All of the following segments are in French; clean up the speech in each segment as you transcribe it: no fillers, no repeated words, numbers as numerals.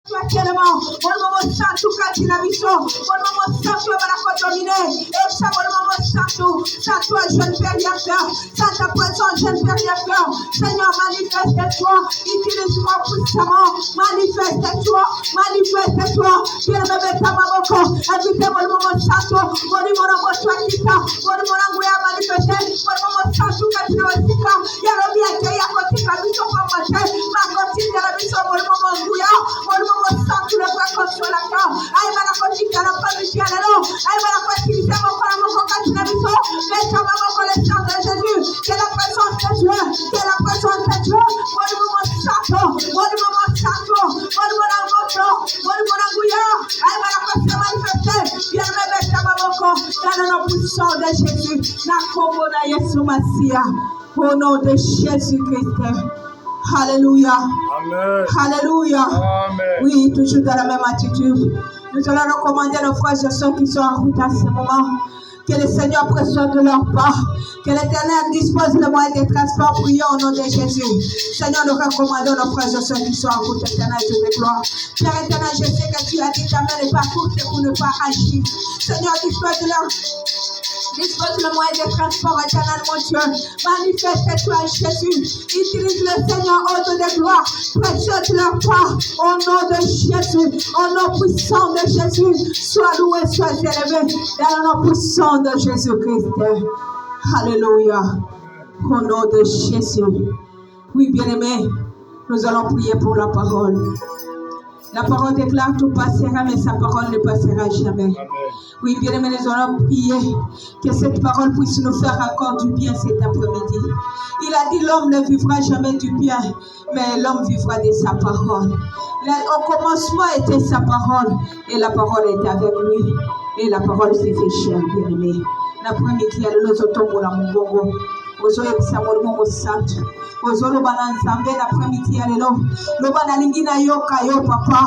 Tellement, bon moment santo katina biso, bon moment santo barakodomine, et ça bon moment santo jeune période, ça ta présence jeune période, Seigneur manifeste-toi, utilise-moi puissamment, manifeste-toi, Dieu me met ta maboko, invite bon moment santo, bon moment kita, bon moment nguya manifeste, bon moment santo katina wasika, yarobi akaya kotika biso kwa mate, makotika la biso bon moment nguya, bon moment santo le bras sur la carte, aïe ma la kotika la famille alors, aïe ma la kotika mon frère mon katina biso, mais ta maman connaissance de Jésus, que la présence de Dieu, que la présence de Dieu, bon moment santo, bon moment santo, bon moment nguya, aïe ma la kotika manifester, bien me mettre ta maman dans le nom puissant de Jésus, na combo na Yesu Masia, au nom de Jésus-Christ. Alléluia. Amen. Alléluia. Amen. Oui, toujours dans la même attitude. Nous allons recommander nos frères et sœurs qui sont en route à ce moment. Que le Seigneur prenne soin de leur part. Que l'Éternel dispose le moyen de transport. Prions au nom de Jésus. Seigneur, nous recommandons nos frères et sœurs qui sont en route. Éternel, Dieu de gloire. Père éternel, je sais que tu as dit ta main n'est pas courte pour ne pas agir. Seigneur, dispose de leur dispose le moyen de transport éternel, mon Dieu. Manifeste-toi, Jésus. Utilise le Seigneur, hôte de gloire. Précieuse leur part. Au nom de Jésus. Au nom puissant de Jésus. Sois loué, sois élevé. Dans le nom puissant de Jésus-Christ. Alléluia. Au nom de Jésus. Oui, bien-aimés, nous allons prier pour la parole. La parole déclare tout passera, mais sa parole ne passera jamais. Amen. Oui, bien aimés, nous allons prier que cette parole puisse nous faire encore du bien cet après-midi. Il a dit l'homme ne vivra jamais du bien, mais l'homme vivra de sa parole. Au commencement était sa parole, et la parole est avec lui, et la parole s'est fait chair, bien aimé. L'après-midi, nous sommes là, mon bongo. Ozoyebisa molimo mosantu ozoloba na nzambe l'après-midi ya lelo loba nalingi nayoka yo papa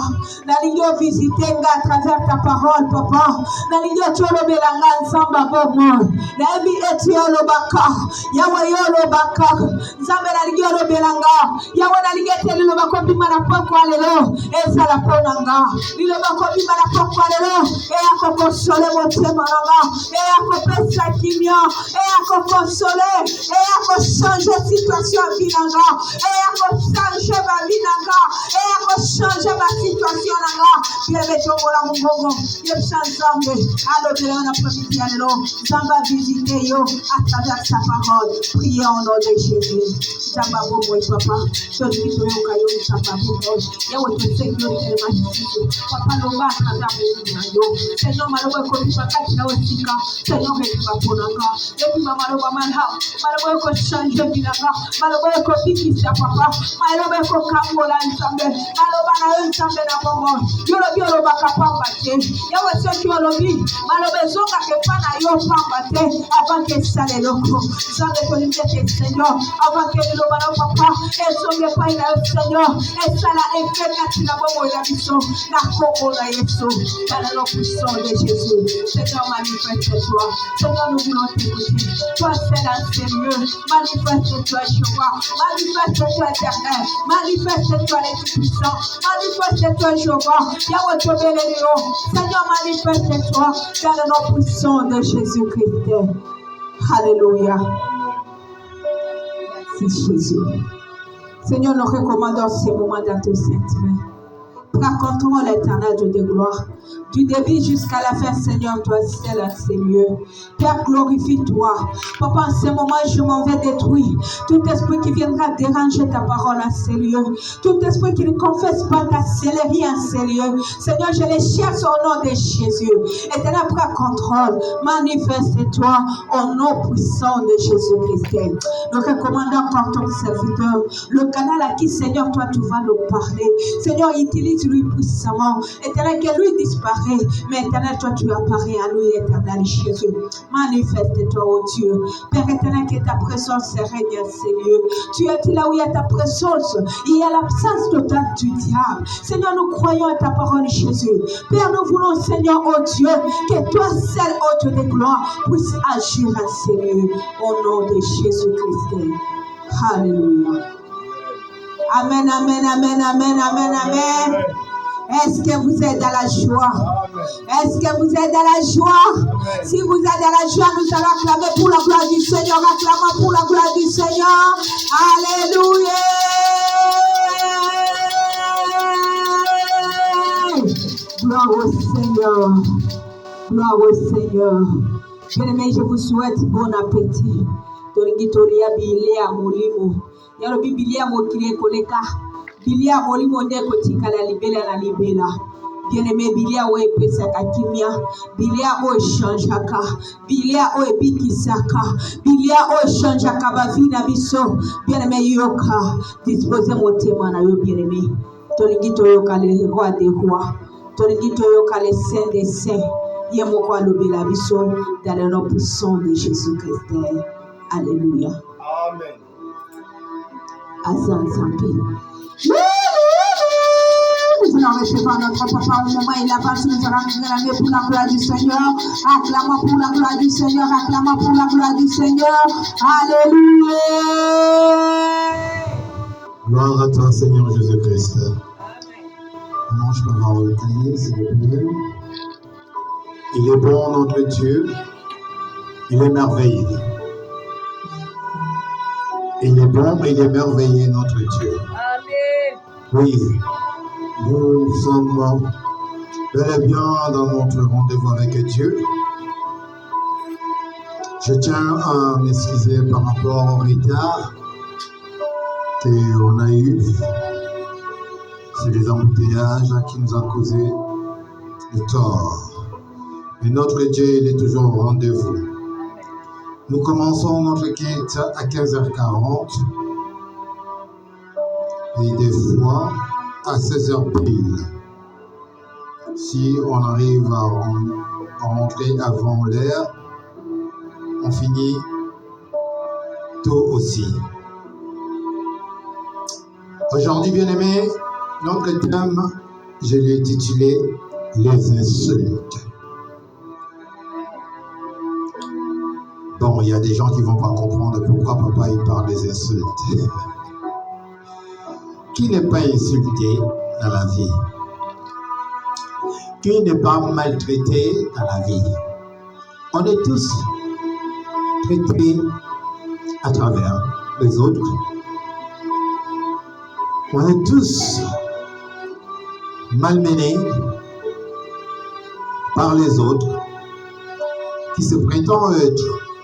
nalingi ovisite nga à travers ta parole papa nalingi otolobela nga nzamba bomo nayebi eti olobaka yawe yolobaka nzambe nalingi olobela nga yawe nalingi eti liloba kobima na poko ya lelo ezala mpona nga liloba kobima na poko ya lelo eyakokosole motema na nga eyakopesa kimia eyakokosole et à changer la situation binanga et à changer ma binanga et à changer ma situation nanga bien mettons la mongongo bien chanzambe alors de la après-midi alors zamba visiter yo à travers sa parole priez au nom de Jésus zamba bobo et papa toi qui te yoka yo zamba bobo yawe te sécurité magnifique papa lomba à travers mon yo Seigneur maloba ko pakati na wesika Seigneur metuba ponanga et puis mama loba manha maloba ko changer binanga maloba ko tikisa papa maloba ko kambola nsambe maloba na yo nsambe na bongo yolo biolo bakapamba te yawe seki olobi maloba zonga ke pana yo pamba te avant que sale loko zange ko limite Seigneur avant que le bana papa et songe pa ina Seigneur et sala effet katina bongo ya biso na kongo na Yesu dans le nom puissant de Jésus. Seigneur, manifeste-toi. Seigneur, nous voulons t'écouter. Toi, c'est dans ces lieux. Manifeste-toi, Jéhovah. Manifeste-toi, éternel. Manifeste-toi, les puissants. Manifeste-toi, Jéhovah. Yahweh, te bénir. Seigneur, manifeste-toi dans le nom puissant de Jésus-Christ. Alléluia. Merci, Jésus. Seigneur, nous recommandons ces moments dans tes saintes mains. Prends contrôle éternel de gloire. Du début jusqu'à la fin, Seigneur, toi seul à ces lieux. Père, glorifie-toi. Papa, en ce moment, je m'en vais détruire tout esprit qui viendra déranger ta parole à ces lieux. Tout esprit qui ne confesse pas ta céleri à ces lieux. Seigneur, je les cherche au nom de Jésus. Éternel, prends contrôle. Manifeste-toi au nom puissant de Jésus-Christ. Nous recommandons encore ton serviteur, le canal à qui, Seigneur, toi, tu vas nous parler. Seigneur, utilise-lui puissamment. Éternel, que lui disparaît. Mais éternel, toi, tu apparais à lui, éternel Jésus. Manifeste-toi, oh Dieu. Père éternel, que ta présence règne à ces lieux. Tu es là où il y a ta présence. Il y a l'absence totale du diable. Seigneur, nous croyons à ta parole, Jésus. Père, nous voulons, Seigneur, oh Dieu, que toi seul, hôte de gloire, puisse agir à ces lieux. Au nom de Jésus-Christ. Alléluia. Amen, amen, amen, amen, amen, amen. Est-ce que vous êtes dans la joie? Est-ce que vous êtes dans la joie? Si vous êtes dans la joie, nous allons acclamer pour la gloire du Seigneur. Acclamons pour la gloire du Seigneur. Alléluia. Gloire au Seigneur. Gloire au Seigneur. Bien-aimés, je vous souhaite bon appétit. Torigitoria bilia molimo. Yaro bibilia mokile koleka. Bilia molimo ndeko tika la libela. Bien-aimé, bilia o epesa kakimia. Bilia o changeaka. Bilia o ebikisaka. Bilia o changeaka bavina biso. Bien-aimé, yoka. Disposez mon témoin na yo, bien-aimé. Torigito yoka le roi des rois. Torigito yoka le saint des saints. Yemoko alobela biso dans le nom puissant de Jésus-Christ. Alléluia. Amen. Nous allons recevoir notre papa au moment il a passé, nous allons acclamer pour la gloire du Seigneur. Acclamons pour la gloire du Seigneur. Acclamons pour la gloire du Seigneur. Alléluia. Gloire à toi, Seigneur Jésus-Christ. Comment je peux avoir le cahier, s'il vous plaît? Il est bon, notre Dieu. Il est merveilleux. Il est bon et il est merveilleux, notre Dieu. Amen. Oui, nous sommes bel et bien dans notre rendez-vous avec Dieu. Je tiens à m'excuser par rapport au retard qu'on a eu. C'est les embouteillages qui nous ont causé le tort. Mais notre Dieu, il est toujours au rendez-vous. Nous commençons notre quête à 15h40 et des fois à 16h pile. Si on arrive à rentrer avant l'heure, on finit tôt aussi. Aujourd'hui, bien-aimés, notre thème, je l'ai intitulé « Les insultes ». Bon, il y a des gens qui ne vont pas comprendre pourquoi papa il parle des insultes. Qui n'est pas insulté dans la vie? Qui n'est pas maltraité dans la vie? On est tous traités à travers les autres. On est tous malmenés par les autres qui se prétendent être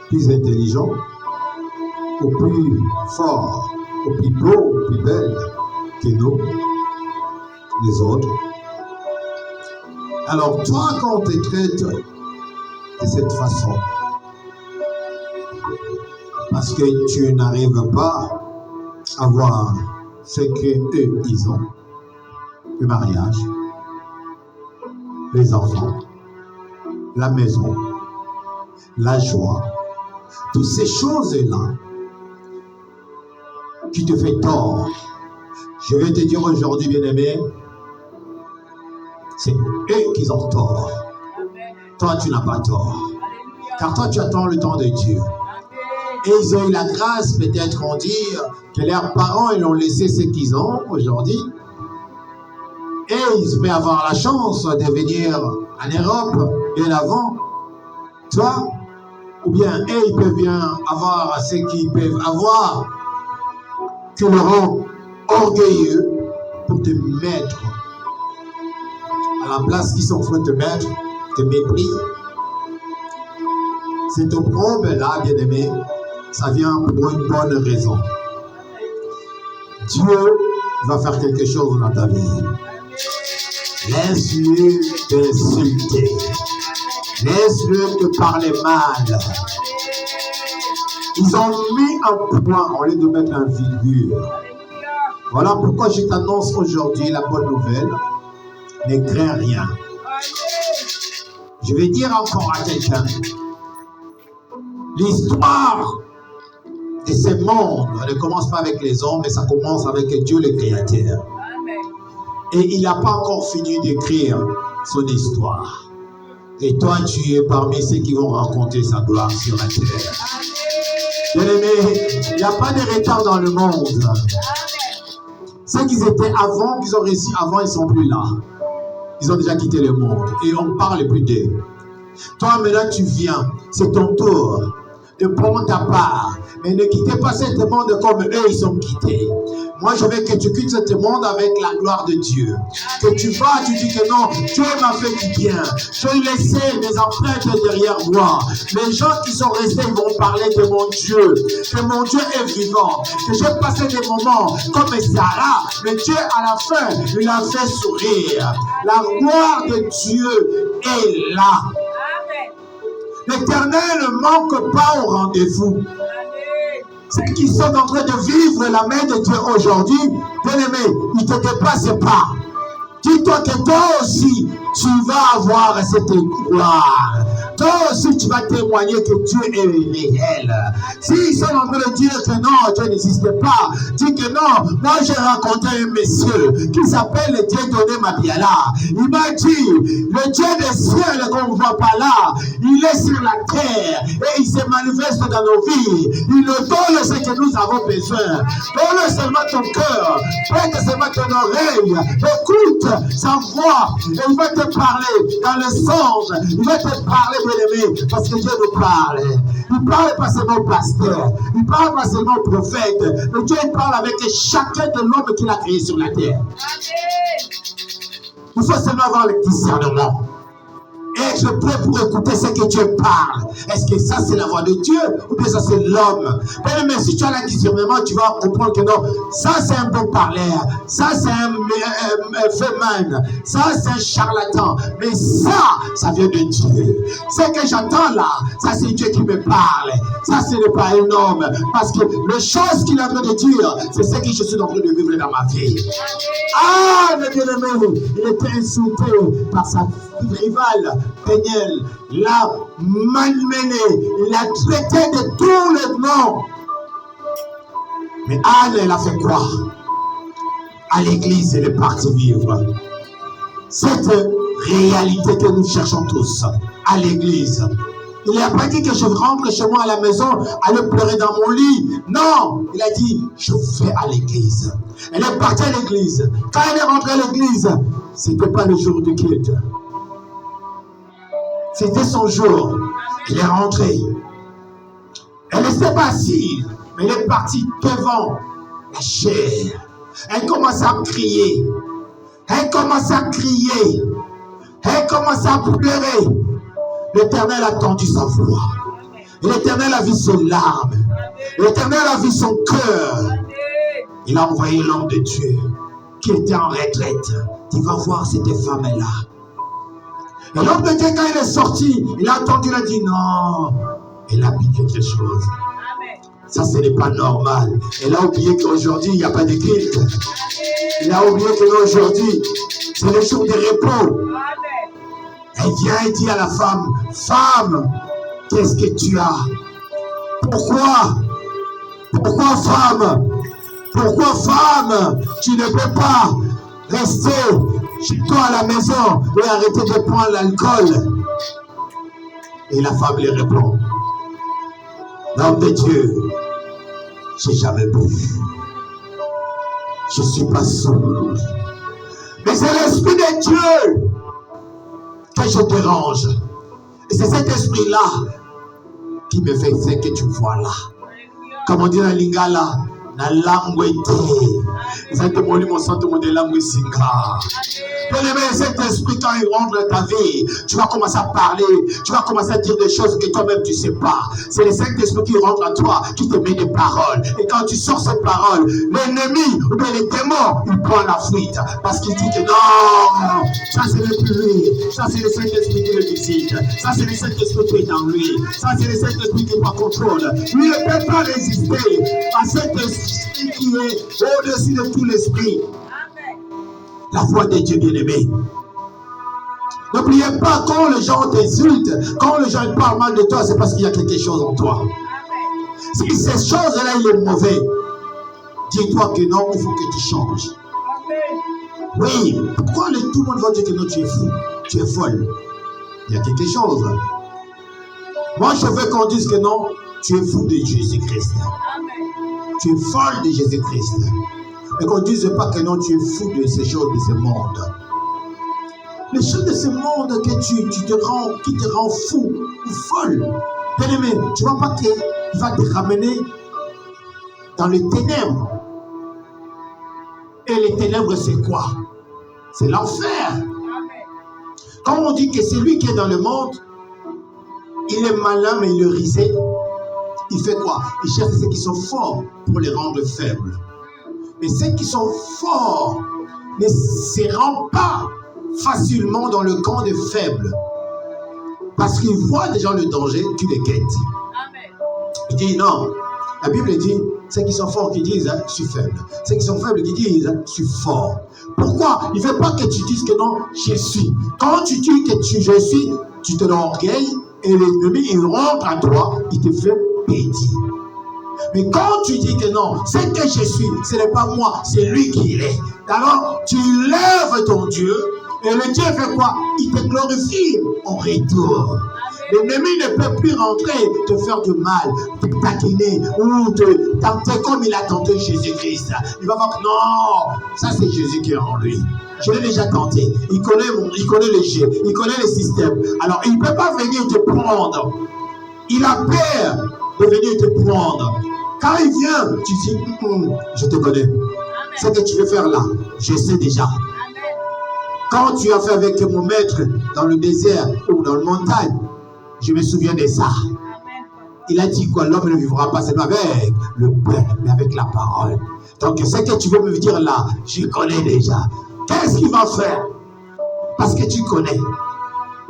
plus intelligent, ou plus fort, ou plus beau, ou plus belle que nous, les autres. Alors toi, quand on te traite de cette façon, parce que tu n'arrives pas à voir ce qu'eux, ils ont, le mariage, les enfants, la maison, la joie, toutes ces choses-là qui te fait tort. Je vais te dire aujourd'hui, bien-aimé, c'est eux qui ont tort. Toi, tu n'as pas tort. Car toi, tu attends le temps de Dieu. Et ils ont eu la grâce, peut-être, on dit, que leurs parents, ils ont laissé ce qu'ils ont aujourd'hui. Et ils peuvent avoir la chance de venir en Europe bien avant toi. Ou bien, eux, ils peuvent bien avoir ce qu'ils peuvent avoir, qui le rend orgueilleux pour te mettre à la place qu'ils sont prêts de te mettre, te mépris. Cette opprobre-là, bien-aimé, ça vient pour une bonne raison. Dieu va faire quelque chose dans ta vie. Laisse-le t'insulter. Laisse-le te parler mal. Ils ont mis un point au lieu de mettre un virgule. Voilà pourquoi je t'annonce aujourd'hui la bonne nouvelle. Ne crains rien. Je vais dire encore à quelqu'un, l'histoire de ce monde ne commence pas avec les hommes, mais ça commence avec Dieu le Créateur. Et il n'a pas encore fini d'écrire son histoire. Et toi, tu es parmi ceux qui vont raconter sa gloire sur la terre. Bien-aimés, il n'y a pas de retard dans le monde. Ceux qui étaient avant, qu'ils ont réussi avant, ils ne sont plus là. Ils ont déjà quitté le monde et on ne parle plus d'eux. Toi, maintenant, tu viens. C'est ton tour de prendre ta part. Mais ne quittez pas ce monde comme eux, ils sont quittés. Moi, je veux que tu quittes ce monde avec la gloire de Dieu. Que tu vas, tu dis que non, Dieu m'a fait du bien. Je laissé mes empreintes derrière moi. Les gens qui sont restés, ils vont parler de mon Dieu. Que mon Dieu est vivant. Que j'ai passé des moments comme Sarah. Mais Dieu, à la fin, il a fait sourire. La gloire de Dieu est là. L'Éternel ne manque pas au rendez-vous. Ceux qui sont en train de vivre la main de Dieu aujourd'hui, bien-aimé, ne te dépasse pas. Dis-toi que toi aussi, tu vas avoir cette gloire. Toi aussi, tu vas témoigner que Dieu est réel. S'ils sont en train de dire que non, Dieu n'existe pas, dis que non. Moi, j'ai rencontré un monsieur qui s'appelle Dieudonné Mabiala. Il m'a dit, le Dieu des cieux qu'on ne voit pas là, il est sur la terre et il se manifeste dans nos vies. Il nous donne ce que nous avons besoin. Donne seulement ton cœur, prête seulement ton oreille, écoute sa voix et il va te parler dans le sens, il va te parler, bien-aimé, parce que Dieu nous parle. Il parle pas seulement au pasteur, il parle pas seulement au prophète, mais Dieu il parle avec chacun de l'homme qu'il a créé sur la terre. Il faut seulement avoir le discernement. Être prêt pour écouter ce que Dieu parle. Est-ce que ça c'est la voix de Dieu ou bien ça c'est l'homme? Mais si tu as le discernement, tu vas comprendre que non, ça c'est un bon parleur, ça c'est un fémin, ça c'est un charlatan. Mais ça vient de Dieu. Ce que j'entends là, ça c'est Dieu qui me parle. Ça ce n'est pas un homme. Parce que les choses qu'il a en train de dire, c'est ce que je suis en train de vivre dans ma vie. Ah, le bien-aimé, il était insulté par sa rivale. Péniel l'a malmené, il l'a traité de tous les noms. Mais Anne, elle a fait quoi? À l'église, elle est partie vivre cette réalité que nous cherchons tous à l'église. Il n'a pas dit que je rentre chez moi à la maison, aller pleurer dans mon lit. Non, il a dit, je vais à l'église. Elle est partie à l'église. Quand elle est rentrée à l'église, ce n'était pas le jour du culte. C'était son jour. Elle est rentrée. Elle ne s'est pas assise, mais elle est partie devant la chair. Elle commence à crier. Elle commence à crier. Elle commence à pleurer. L'Éternel a tendu sa voix. Et l'Éternel a vu ses larmes. L'Éternel a vu son cœur. Il a envoyé l'homme de Dieu qui était en retraite. Tu vas voir cette femme-là. Et l'homme de Dieu, quand il est sorti, il a entendu, il a dit non, elle a dit quelque chose. Ça, ce n'est pas normal. Elle a oublié qu'aujourd'hui, il n'y a pas de culte. Il a oublié qu'aujourd'hui, c'est le jour de repos. Elle vient et dit à la femme, femme, qu'est-ce que tu as? Pourquoi? Pourquoi femme? Pourquoi femme? Tu ne peux pas rester chez toi à la maison et arrêter de prendre l'alcool. Et la femme lui répond, l'homme de Dieu, je n'ai jamais bu. Je ne suis pas sourd. Mais c'est l'Esprit de Dieu que je dérange. Et c'est cet esprit-là qui me fait ce que tu vois là. Comme on dit dans Lingala, na langue te. Ça te montre mon sentiment de langue singa. Cet esprit, quand il rentre dans ta vie, tu vas commencer à parler, tu vas commencer à dire des choses que toi-même tu ne sais pas. C'est le Saint-Esprit qui rentre en toi, qui te met des paroles. Et quand tu sors cette parole, l'ennemi ou bien les démons, il prend la fuite. Parce qu'il dit que non, ça c'est le plus, ça c'est le Saint-Esprit qui le visite. Ça c'est le Saint-Esprit qui est en lui. Ça c'est le Saint-Esprit qui prend contrôle. Il ne peut pas résister à cet esprit qui est au-dessus de tout l'esprit. La foi de Dieu bien-aimé. N'oubliez pas, quand les gens t'insultent, quand les gens parlent mal de toi, c'est parce qu'il y a quelque chose en toi. Si ces choses-là, il est mauvais, dis-toi que non, il faut que tu changes. Oui, pourquoi tout le monde va dire que non, tu es fou, tu es folle? Il y a quelque chose. Moi, je veux qu'on dise que non, tu es fou de Jésus-Christ. Tu es folle de Jésus-Christ. Et qu'on ne dise pas que non, tu es fou de ces choses, de ce monde. les choses de ce monde que qui te rend fou ou folle. Bien-aimé, tu ne vois pas qu'il va te ramener dans les ténèbres. Et les ténèbres, c'est quoi? C'est l'enfer. Quand on dit que c'est lui qui est dans le monde, il est malin, mais il est risé. Il fait quoi? Il cherche ceux qui sont forts pour les rendre faibles. Mais ceux qui sont forts ne se rendent pas facilement dans le camp des faibles. Parce qu'ils voient déjà le danger, tu les guettes. Il dit non. La Bible dit, ceux qui sont forts qui disent, je suis faible. Ceux qui sont faibles qui disent, je suis fort. Pourquoi? Il ne veut pas que tu dises que non, je suis. Quand tu dis que je suis, tu te l'orgueilles et l'ennemi, il rentre à toi, il te fait petit. Mais quand tu dis que non, c'est que je suis, ce n'est pas moi, c'est lui qui l'est. Alors, tu lèves ton Dieu, et le Dieu fait quoi? Il te glorifie en retour. L'ennemi ne peut plus rentrer, te faire du mal, te taquiner ou te tenter comme il a tenté Jésus-Christ. Il va voir que non, ça c'est Jésus qui est en lui. Je l'ai déjà tenté. Il connaît les jeux, il connaît les systèmes. Alors il ne peut pas venir te prendre. Il a peur de venir te prendre. Quand il vient, tu dis, je te connais. Ce que tu veux faire là, je sais déjà. Quand tu as fait avec mon maître dans le désert ou dans le montagne, je me souviens de ça. Il a dit quoi? L'homme ne vivra pas seulement avec le pain, mais avec la parole. Donc, ce que tu veux me dire là, je connais déjà. Qu'est-ce qu'il va faire? Parce que tu connais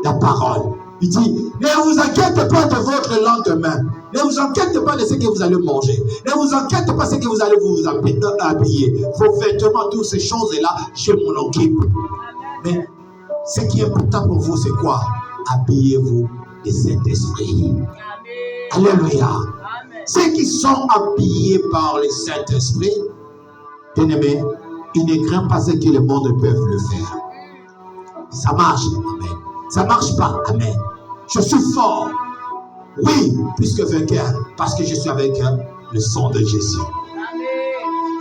la parole. Il dit, ne vous inquiétez pas de votre lendemain. Ne vous inquiétez pas de ce que vous allez manger. Ne vous inquiétez pas de ce que vous allez vous habiller. Vos vêtements, toutes ces choses-là, je m'en occupe. Mais ce qui est important pour vous, c'est quoi? Habillez-vous de Saint-Esprit. Alléluia. Ceux qui sont habillés par le Saint-Esprit, bien-aimés, ils ne craignent pas ce que le monde peut le faire. Ça marche, amen. Ça marche pas, amen. Je suis fort. Oui, plus que vainqueur, parce que je suis avec le sang de Jésus.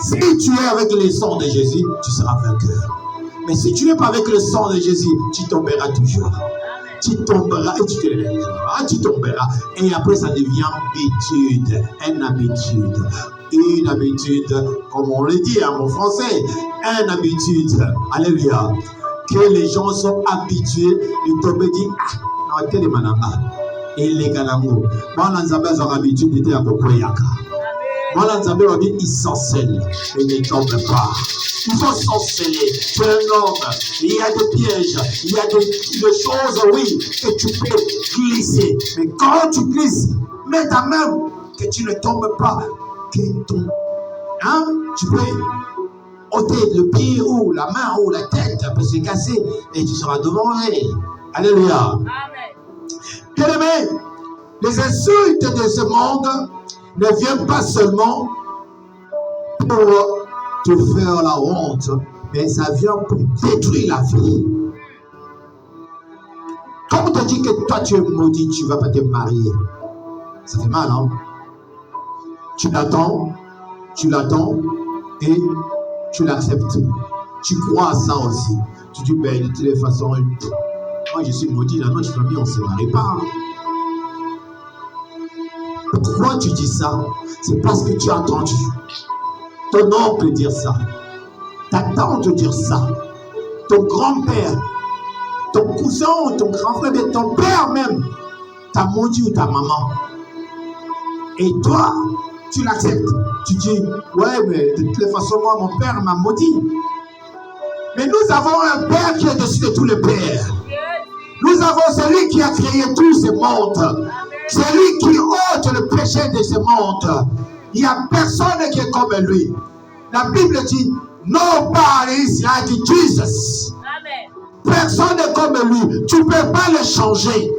Si tu es avec le sang de Jésus, tu seras vainqueur. Mais si tu n'es pas avec le sang de Jésus, tu tomberas toujours. Tu tomberas et tu te lèveras, tu tomberas. Et après, ça devient habitude, une habitude, comme on le dit en français, une habitude. Alléluia. Que les gens sont habitués de tomber, dire, ah, non, quel est mananga? Et les ganamou. Moi, l'anzabé, ils ont l'habitude d'être à Kokoyaka. Moi, l'anzabé, on dit, ils s'encellent et ne tombent pas. Il faut s'enceller. Tu es un homme. Il y a des pièges. Il y a des choses, oui, que tu peux glisser. Mais quand tu glisses, mets ta main, que tu ne tombes pas. Que ton, tu peux ôter le pied ou la main ou la tête peut se casser et tu seras demandé. Alléluia. Amen. Bien-aimé, les insultes de ce monde ne viennent pas seulement pour te faire la honte, mais ça vient pour détruire la vie. Comme on te dit que toi tu es maudit, tu ne vas pas te marier. Ça fait mal, hein? Tu l'attends et tu l'acceptes. Tu crois à ça aussi. Tu dis, ben, de toutes les façons, moi je suis maudit, dans notre famille, on ne se marie pas. Pourquoi tu dis ça? C'est parce que tu as entendu ton oncle dire ça, ta tante dire ça, ton grand-père, ton cousin, ton grand-frère, ton père même, t'a maudit ou ta maman. Et toi, tu l'acceptes. Tu dis, ouais, mais de toutes les façons, moi, mon père m'a maudit. Mais nous avons un Père qui est au-dessus de tous les pères. Nous avons celui qui a créé tous ces mondes. Celui qui ôte le péché de ce monde. Il n'y a personne qui est comme lui. La Bible dit, nobody is like Jesus. Personne n'est comme lui. Tu ne peux pas le changer.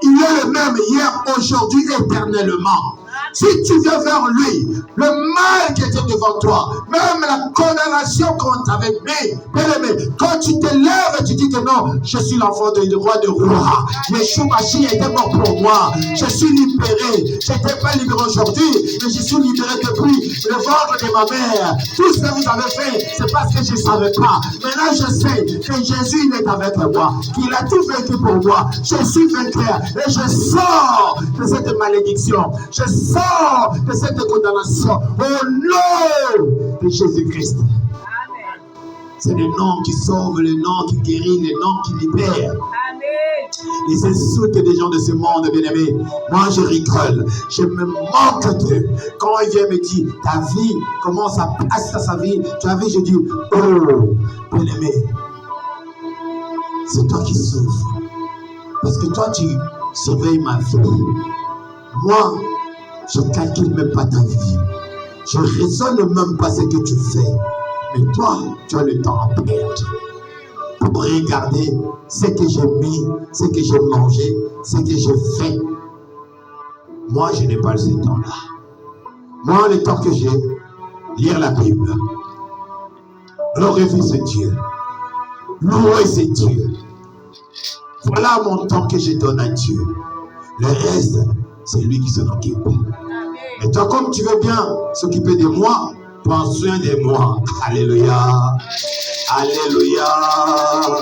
Il est le même hier, aujourd'hui, éternellement. Si tu viens vers lui, le mal qui était devant toi, même la condamnation qu'on t'avait mis, bien-aimé, quand tu te lèves et tu dis que non, je suis l'enfant du roi de roi, Yeshua Mashiach était mort pour moi, je suis libéré, je n'étais pas libéré aujourd'hui, mais je suis libéré depuis le ventre de ma mère. Tout ce que vous avez fait, c'est parce que je ne savais pas. Maintenant, je sais que Jésus il est avec moi, qu'il a tout vaincu pour moi. Je suis vainqueur et je sors de cette malédiction, je sors de cette condamnation au nom de Jésus-Christ. C'est le nom qui sauve, le nom qui guérit, le nom qui libère. Les insultes des gens de ce monde, bien-aimé, moi je rigole, je me moque d'eux. Quand il vient me dire, ta vie, comment ça passe sa vie, tu as vu, je dis, oh, bien-aimé, c'est toi qui souffres. Parce que toi, tu surveilles ma vie. Moi, je ne calcule même pas ta vie. Je ne raisonne même pas ce que tu fais. Mais toi, tu as le temps à perdre. Pour regarder ce que j'ai mis, ce que j'ai mangé, ce que j'ai fait. Moi, je n'ai pas ce temps-là. Moi, le temps que j'ai, lire la Bible. Glorifier ce Dieu. Louer ce Dieu. Voilà mon temps que je donne à Dieu. Le reste, c'est lui qui s'en occupe. Et toi, comme tu veux bien s'occuper de moi, prends soin de moi. Alléluia. Alléluia.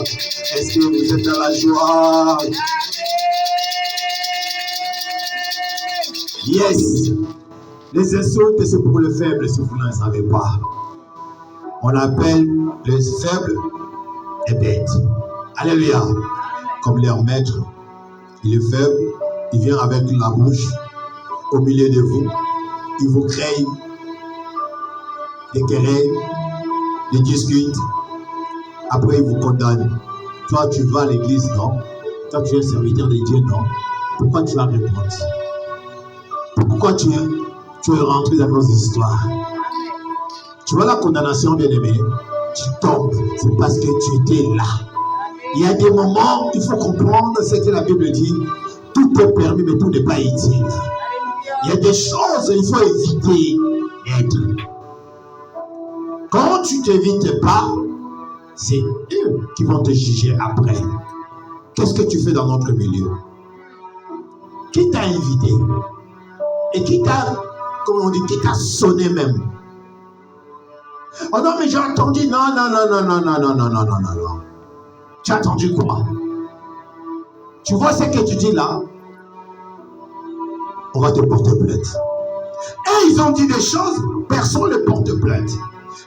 Est-ce que vous êtes dans la joie? Yes. Les insultes, c'est pour les faibles, si vous ne le savez pas. On appelle les faibles les bêtes. Alléluia. Comme leur maître, il est faible, il vient avec la bouche au milieu de vous, il vous crée des querelles, des disputes, après il vous condamne. Toi tu vas à l'église, non? Toi tu es serviteur de Dieu, non? Pourquoi tu vas répondre? Pourquoi tu es rentré dans nos histoires? Tu vois la condamnation, bien-aimé, tu tombes, c'est parce que tu étais là. Il y a des moments, il faut comprendre ce que la Bible dit. Tout est permis, mais tout n'est pas utile. Il y a des choses, il faut éviter d'être. Quand tu ne t'évites pas, c'est eux qui vont te juger après. Qu'est-ce que tu fais dans notre milieu? Qui t'a invité? Et qui t'a, comment on dit, qui t'a sonné même? Oh non, mais j'ai entendu, non. Tu as entendu quoi? Tu vois ce que tu dis là? On va te porter plainte. Et ils ont dit des choses, personne ne porte plainte.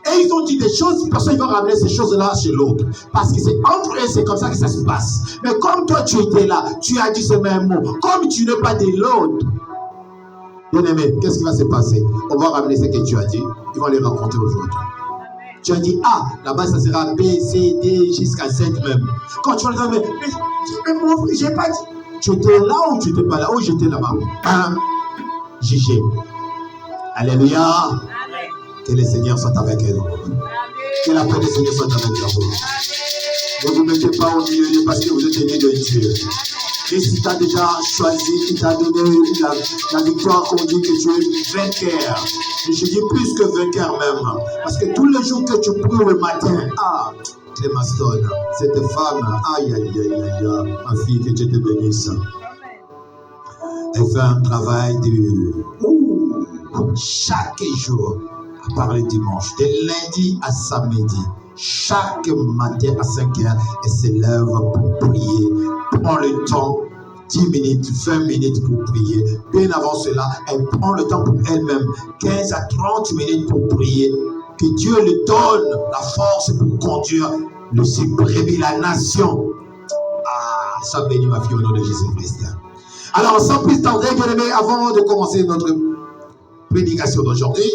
Et ils ont dit des choses, personne ne va ramener ces choses-là chez l'autre. Parce que c'est entre eux, c'est comme ça que ça se passe. Mais comme toi tu étais là, tu as dit ce même mot. Comme tu n'es pas de l'autre. Bien-aimé, qu'est-ce qui va se passer? On va ramener ce que tu as dit. Ils vont les raconter aujourd'hui. Tu as dit A, là-bas ça sera B, C, D, jusqu'à 7 même. Quand tu vas dire, mais mon frère, j'ai pas dit. Tu étais là ou tu n'étais pas là? Ou j'étais là-bas? Jugé. Alléluia. Amen. Que le Seigneur soit avec nous. Que la paix du Seigneur soit avec nous. Ne vous mettez pas au milieu parce que vous êtes aimés de Dieu. Et si tu as déjà choisi, qui t'a donné la victoire, qu'on dit que tu es vainqueur. Et je dis plus que vainqueur même. Parce que tous les jours que tu pries le matin, Clémastone, cette femme, aïe, ma fille, que Dieu te bénisse. Elle fait un travail de chaque jour, à part le dimanche, de lundi à samedi. Chaque matin à 5 heures, elle se lève pour prier. Prend le temps, 10 minutes, 20 minutes pour prier. Bien avant cela, elle prend le temps pour elle-même, 15 à 30 minutes pour prier. Que Dieu lui donne la force pour conduire le brebis, la nation. Sois béni ma fille au nom de Jésus-Christ. Alors, sans plus tarder, bien aimé, avant de commencer notre prédication d'aujourd'hui,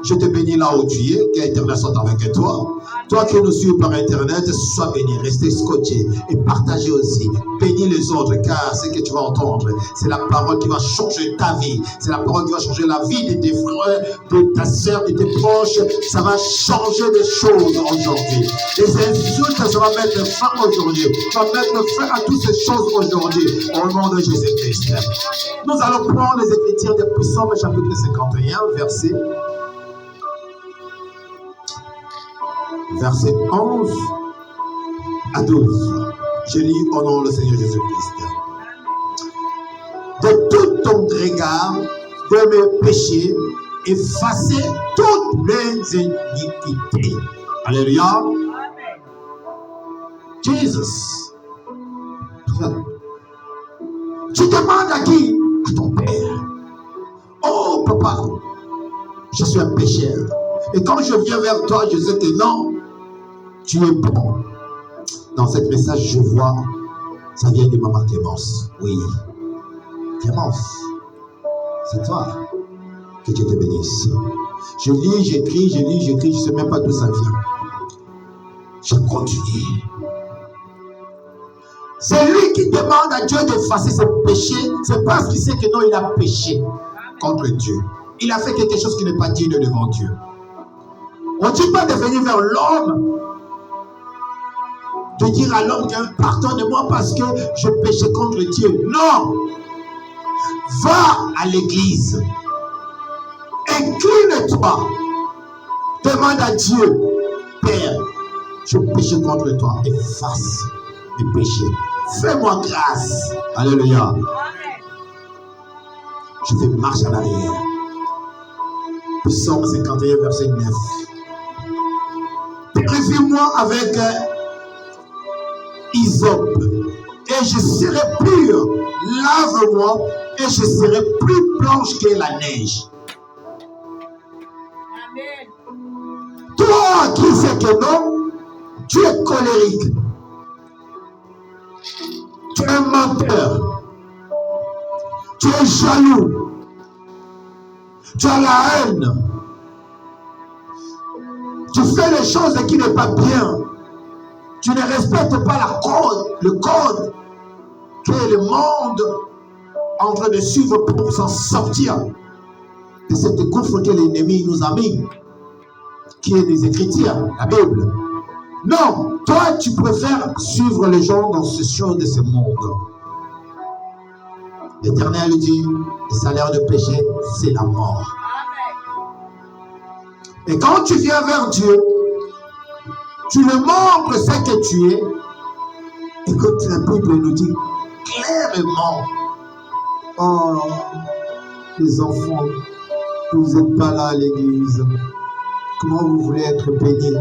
Je te bénis là où tu es, que l'Éternel soit avec toi. Toi qui nous suis par Internet, sois béni, restez scotché et partagez aussi. Bénis les autres, car ce que tu vas entendre, c'est la parole qui va changer ta vie. C'est la parole qui va changer la vie de tes frères, de ta soeur, de tes proches. Ça va changer des choses aujourd'hui. Les insultes, ça va mettre fin aujourd'hui. Ça va mettre fin à toutes ces choses aujourd'hui. Au nom de Jésus-Christ. Nous allons prendre les Écritures des Psaumes, chapitre 51, verset 11 à 12. Je lis au nom du Seigneur Jésus-Christ. De tout ton regard, de mes péchés, effacer toutes mes iniquités. Alléluia. Jesus. Tu demandes à qui? À ton Père. Oh, papa, je suis un pécheur. Et quand je viens vers toi, je sais que non, tu es bon. Dans ce message, je vois, ça vient de maman Clémence. Oui, Clémence, c'est toi. Que Dieu te bénisse. Je lis, j'écris, je lis, j'écris, je ne sais même pas d'où ça vient. Je continue. C'est lui qui demande à Dieu d'effacer ses péchés. C'est parce qu'il sait que non, il a péché contre Dieu. Il a fait quelque chose qui n'est pas digne devant Dieu. On ne dit pas de venir vers l'homme, de dire à l'homme pardonne-moi parce que je péchais contre Dieu. Non! Va à l'église. Incline-toi. Demande à Dieu, Père, je péche contre toi. Efface mes péchés. Fais-moi grâce. Alléluia. Je fais marche en arrière. Psaume 51, verset 9. Purifie-moi avec hysope et je serai pur. Lave-moi et je serai plus blanche que la neige. Amen. Toi qui sais que non, tu es colérique. Tu es un menteur. Tu es jaloux. Tu as la haine. Tu fais les choses qui ne sont pas bien. Tu ne respectes pas le code que le monde est en train de suivre pour s'en sortir de cette gouffre que l'ennemi nous a mis, qui est des Écritures, la Bible. Non, toi tu préfères suivre les gens dans ce choses de ce monde. L'Éternel dit, le salaire de péché, c'est la mort. Et quand tu viens vers Dieu, tu lui montres ce que tu es. Écoute, la Bible nous dit clairement, oh, les enfants, vous n'êtes pas là à l'église. Comment vous voulez être bénis?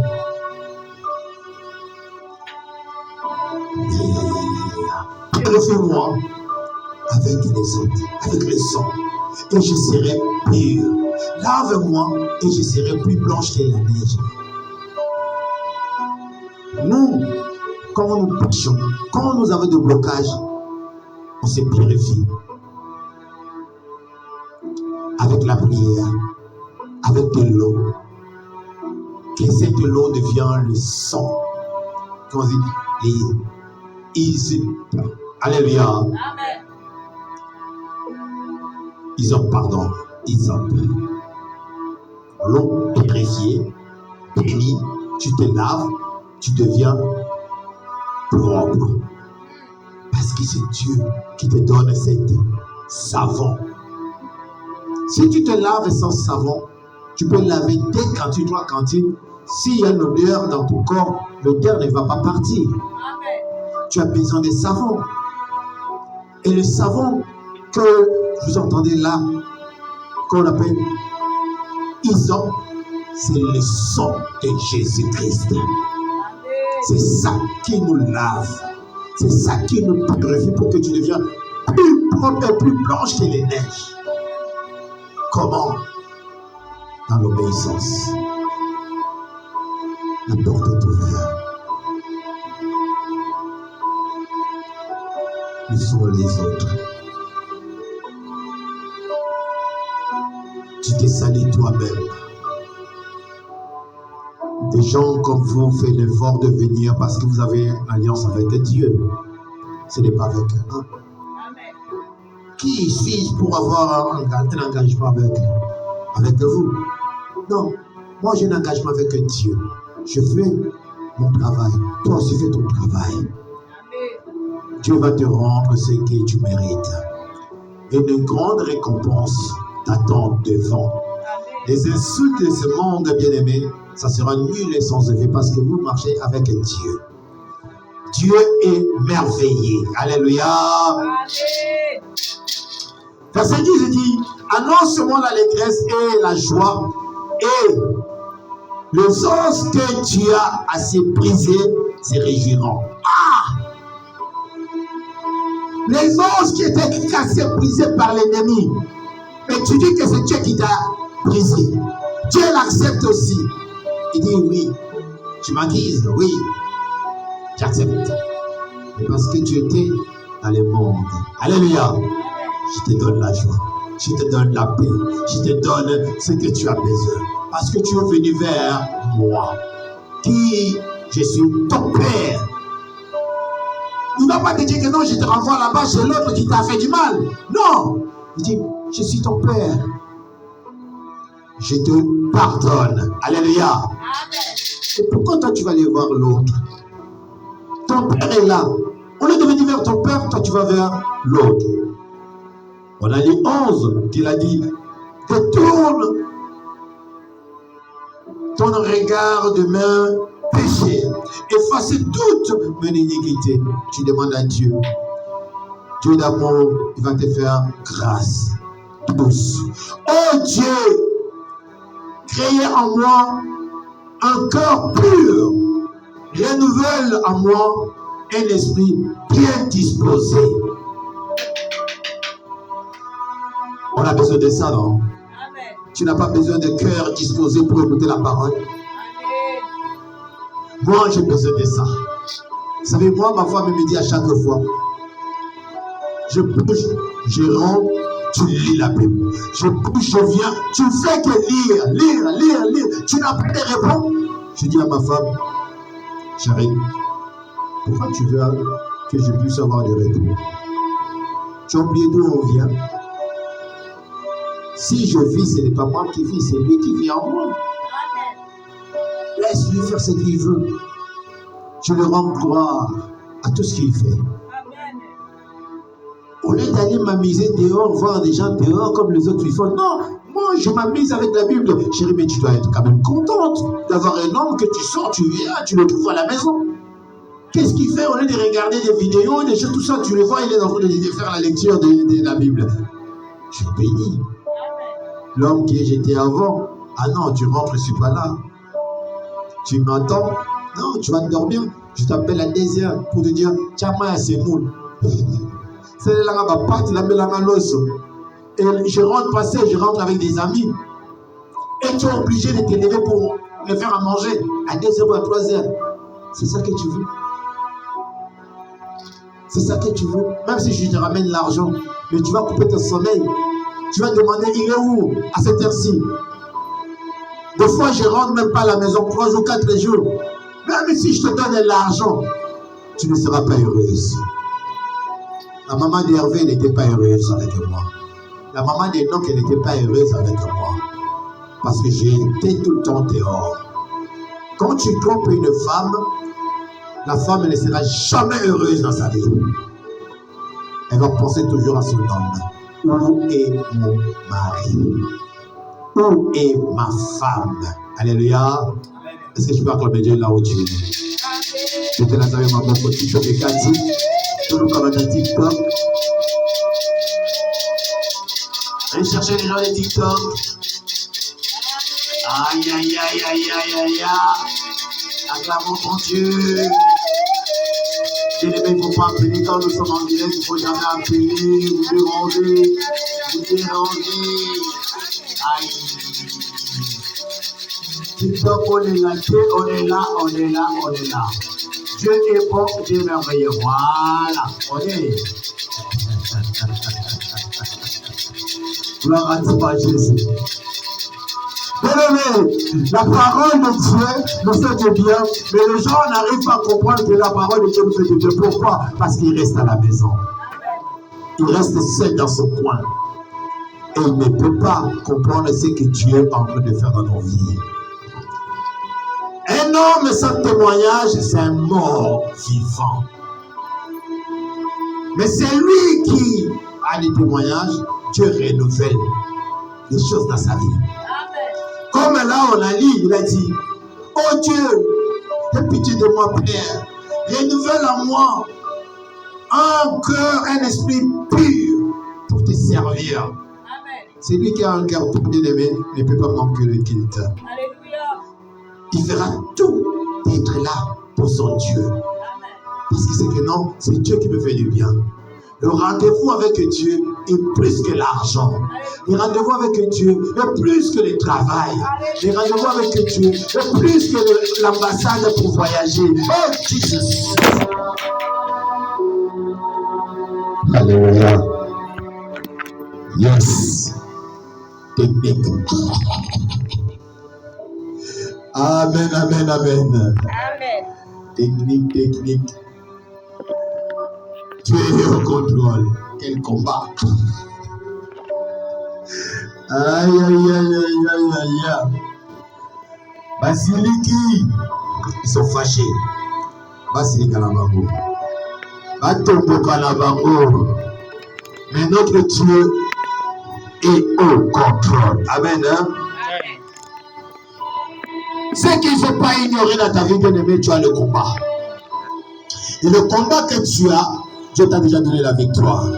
Purifie-moi avec les autres, avec le sang, et je serai pur. Lave-moi et je serai plus blanche que la neige. Nous, quand nous péchons, quand nous avons des blocages, on se purifie. Avec la prière, avec de l'eau. Que cette eau devient le sang. Comment on dit? Les hysope. Alléluia. Amen. Hysope, pardon. Hysope. L'eau purifiée, bénie, tu te laves, tu deviens propre. Parce que c'est Dieu qui te donne cet savon. Si tu te laves sans savon, tu peux laver dès quand tu dois cantine. S'il y a une odeur dans ton corps, l'odeur ne va pas partir. Amen. Tu as besoin de savon. Et le savon que vous entendez là, qu'on appelle hysope, c'est le sang de Jésus-Christ. C'est ça qui nous lave. C'est ça qui nous purifie pour que tu deviennes plus propre et plus blanche que les neiges. Comment? Dans l'obéissance. La porte est ouverte. Nous sommes les autres. Tu te salis toi-même. Les gens comme vous font l'effort de venir parce que vous avez une alliance avec Dieu. Ce n'est pas avec un homme. Qui suis-je pour avoir un engagement avec vous? Non, moi j'ai un engagement avec Dieu. Je fais mon travail. Toi aussi fais ton travail. Dieu va te rendre ce que tu mérites. Et une grande récompense t'attend devant. Les insultes de ce monde bien-aimé, ça sera nul et sans effet parce que vous marchez avec Dieu. Dieu est merveilleux. Alléluia. Verset 10 dit, annonce-moi l'allégresse et la joie et les os que tu as assez brisés se réjouiront. Ah! Les os qui étaient cassés, brisés par l'ennemi. Mais tu dis que c'est Dieu qui t'a brisé. Dieu l'accepte aussi. Il dit oui. Tu m'acquises, oui. J'accepte. Mais parce que tu étais dans le monde. Alléluia. Je te donne la joie. Je te donne la paix. Je te donne ce que tu as besoin. Parce que tu es venu vers moi. Qui je suis ton Père. Il ne va pas te dire que non, je te renvoie là-bas chez l'autre qui t'a fait du mal. Non. Il dit, je suis ton Père. Je te pardonne. Alléluia. Amen. Et pourquoi toi tu vas aller voir l'autre? Ton Père est là. Au lieu de venir vers ton Père, toi tu vas vers l'autre. On a dit 11 qu'il a dit, détourne ton regard de mes péchés, effacer toute mon iniquité. Tu demandes à Dieu. Dieu d'amour, il va te faire grâce. Douce. Oh Dieu, créez en moi un cœur pur. Renouvelle en moi un esprit bien disposé. On a besoin de ça, non? Amen. Tu n'as pas besoin de cœur disposé pour écouter la parole. Amen. Moi, j'ai besoin de ça. Vous savez, moi, ma femme me dit à chaque fois, je bouge, je rentre, tu lis la Bible. Je bouge, je viens, tu fais que lire. Tu n'as pas de réponse. Je dis à ma femme, chérie, pourquoi tu veux que je puisse avoir des réponses? Tu as oublié d'où on vient? Si je vis, ce n'est pas moi qui vis, c'est lui qui vit en moi. Laisse-lui faire ce qu'il veut. Je le rends gloire à tout ce qu'il fait. Au lieu d'aller m'amuser dehors, voir des gens dehors comme les autres ils font, non, moi je m'amuse avec la Bible. Chérie, mais tu dois être quand même contente d'avoir un homme que tu sors, tu viens, tu le trouves à la maison. Qu'est-ce qu'il fait au lieu de regarder des vidéos, des choses, tout ça, tu le vois, il est en train de faire la lecture de la Bible. Je bénis. L'homme qui est jeté avant, ah non, tu rentres, je ne suis pas là. Tu m'entends? Non, tu vas dormir. Je t'appelle à 2h pour te dire, tiens, moi, c'est moule. C'est là, ma pâte, la l'os. Et je rentre passer, je rentre avec des amis. Et tu es obligé de te lever pour me faire à manger à 2h ou à 3h. C'est ça que tu veux? C'est ça que tu veux? Même si je te ramène l'argent, mais tu vas couper ton sommeil. Tu vas demander, il est où à cette heure-ci? Des fois, je ne rentre même pas à la maison 3 ou 4 jours. Même si je te donne l'argent, tu ne seras pas heureuse. La maman d'Hervé n'était pas heureuse avec moi. La maman d'Enoch n'était pas heureuse avec moi. Parce que j'étais tout le temps dehors. Quand tu trompes une femme, la femme ne sera jamais heureuse dans sa vie. Elle va penser toujours à son homme. Où est mon mari? Où est ma femme? Alléluia. Est-ce que je peux acclamer Dieu là où tu es? Je te laisse avec ma bonne petite chose de Cathy. Je vous parle de TikTok. Allez chercher les gens de TikTok. Aïe, aïe, aïe, aïe, aïe, aïe, aïe. Acclamons ton Dieu. Il ne faut pas appeler quand nous sommes en direct, il ne faut jamais appeler, vous déranger. Aïe. TikTok, on est là, on est là. Dieu est bon, Dieu est merveilleux. Voilà, on est. Gloire à toi, Jésus. Bien-aimé, la parole de Dieu nous fait du bien, mais les gens n'arrivent pas à comprendre que la parole de Dieu nous fait du bien. Pourquoi? Parce qu'il reste à la maison. Il reste seul dans son coin. Et il ne peut pas comprendre ce que Dieu est en train de faire dans nos vies. Un homme sans témoignage, c'est un mort vivant. Mais c'est lui qui a des témoignages, Dieu renouvelle les choses dans sa vie. Comme là on a lu, il a dit, oh Dieu, aie pitié de moi, Père, renouvelle en moi un cœur, un esprit pur pour te servir. Celui qui a un cœur tout bien-aimé ne peut pas manquer le culte. Il fera tout d'être là pour son Dieu. Parce que c'est que non, c'est Dieu qui me fait du bien. Le rendez-vous avec Dieu est plus que l'argent. Le rendez-vous avec Dieu est plus que le travail. Le rendez-vous avec Dieu est plus que l'ambassade pour voyager. Oh Jesus! Alléluia. Yes. Technique. Amen, amen, amen. Amen. Technique. Dieu est au contrôle. Quel combat. Aïe. Basiliki. Ils sont fâchés. Basiliki à la bango. Batombo à la bango. Mais notre Dieu est au contrôle. Amen. Hein? Ce qu'il ne faut pas ignorer dans ta vie, bien-aimé, tu as le combat. Et le combat que tu as, Dieu t'a déjà donné la victoire.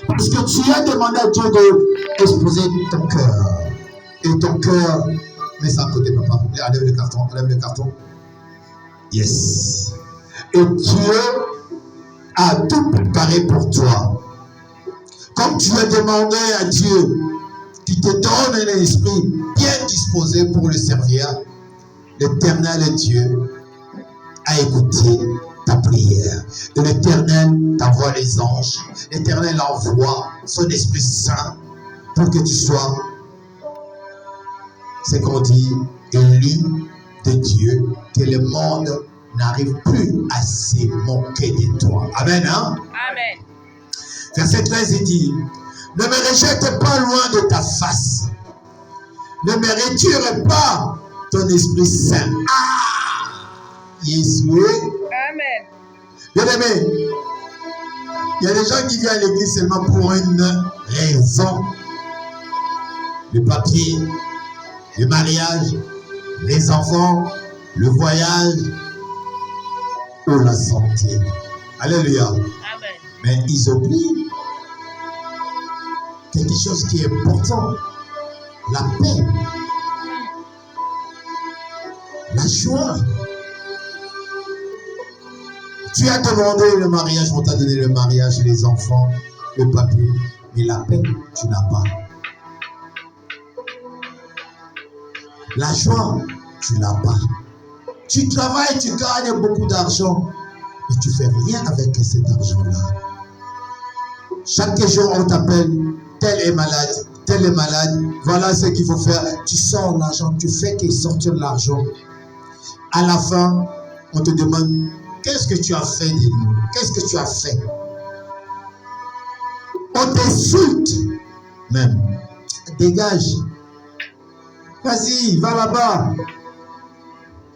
Parce que tu as demandé à Dieu d'exposer ton cœur. Et ton cœur, mets ça à côté, papa. Enlève le carton. Yes. Et Dieu a tout préparé pour toi. Comme tu as demandé à Dieu qui te donne un esprit bien disposé pour le servir, l'Éternel Dieu a écouté ta prière. Et l'Éternel t'envoie les anges. L'Éternel envoie son Esprit Saint pour que tu sois, c'est qu'on dit, élu de Dieu, que le monde n'arrive plus à se moquer de toi. Amen, hein? Amen. Verset 13, il dit, ne me rejette pas loin de ta face. Ne me retire pas ton Esprit Saint. Ah! Jésus. Amen. Bien aimé, il y a des gens qui viennent à l'église seulement pour une raison. Le papier, le mariage, les enfants, le voyage ou la santé. Alléluia. Amen. Mais ils oublient quelque chose qui est important. La paix. La joie. Tu as demandé le mariage, on t'a donné le mariage, les enfants, le papier, mais la paix, tu n'as pas. La joie, tu n'as pas. Tu travailles, tu gagnes beaucoup d'argent, mais tu ne fais rien avec cet argent-là. Chaque jour, on t'appelle, tel est malade, voilà ce qu'il faut faire. Tu sors l'argent, tu fais qu'il sorte l'argent. À la fin, on te demande, qu'est-ce que tu as fait de nous? Qu'est-ce que tu as fait? On t'insulte même. Dégage. Vas-y, va là-bas.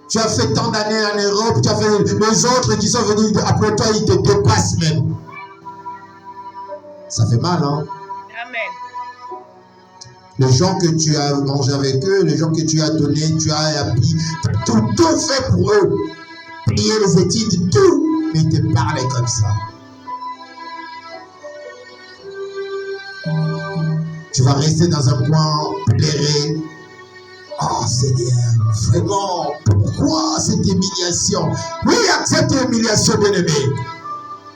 Tu as fait tant d'années en Europe, tu as fait les autres qui sont venus après toi, ils te dépassent même. Ça fait mal, hein? Amen. Les gens que tu as mangé avec eux, les gens que tu as donné, tu as appris, tout fait pour eux. Payer les études, tout, mais ils te parlaient comme ça. Tu vas rester dans un coin pleurer. Oh Seigneur, vraiment, pourquoi cette humiliation? Oui, accepte l'humiliation, bien-aimé.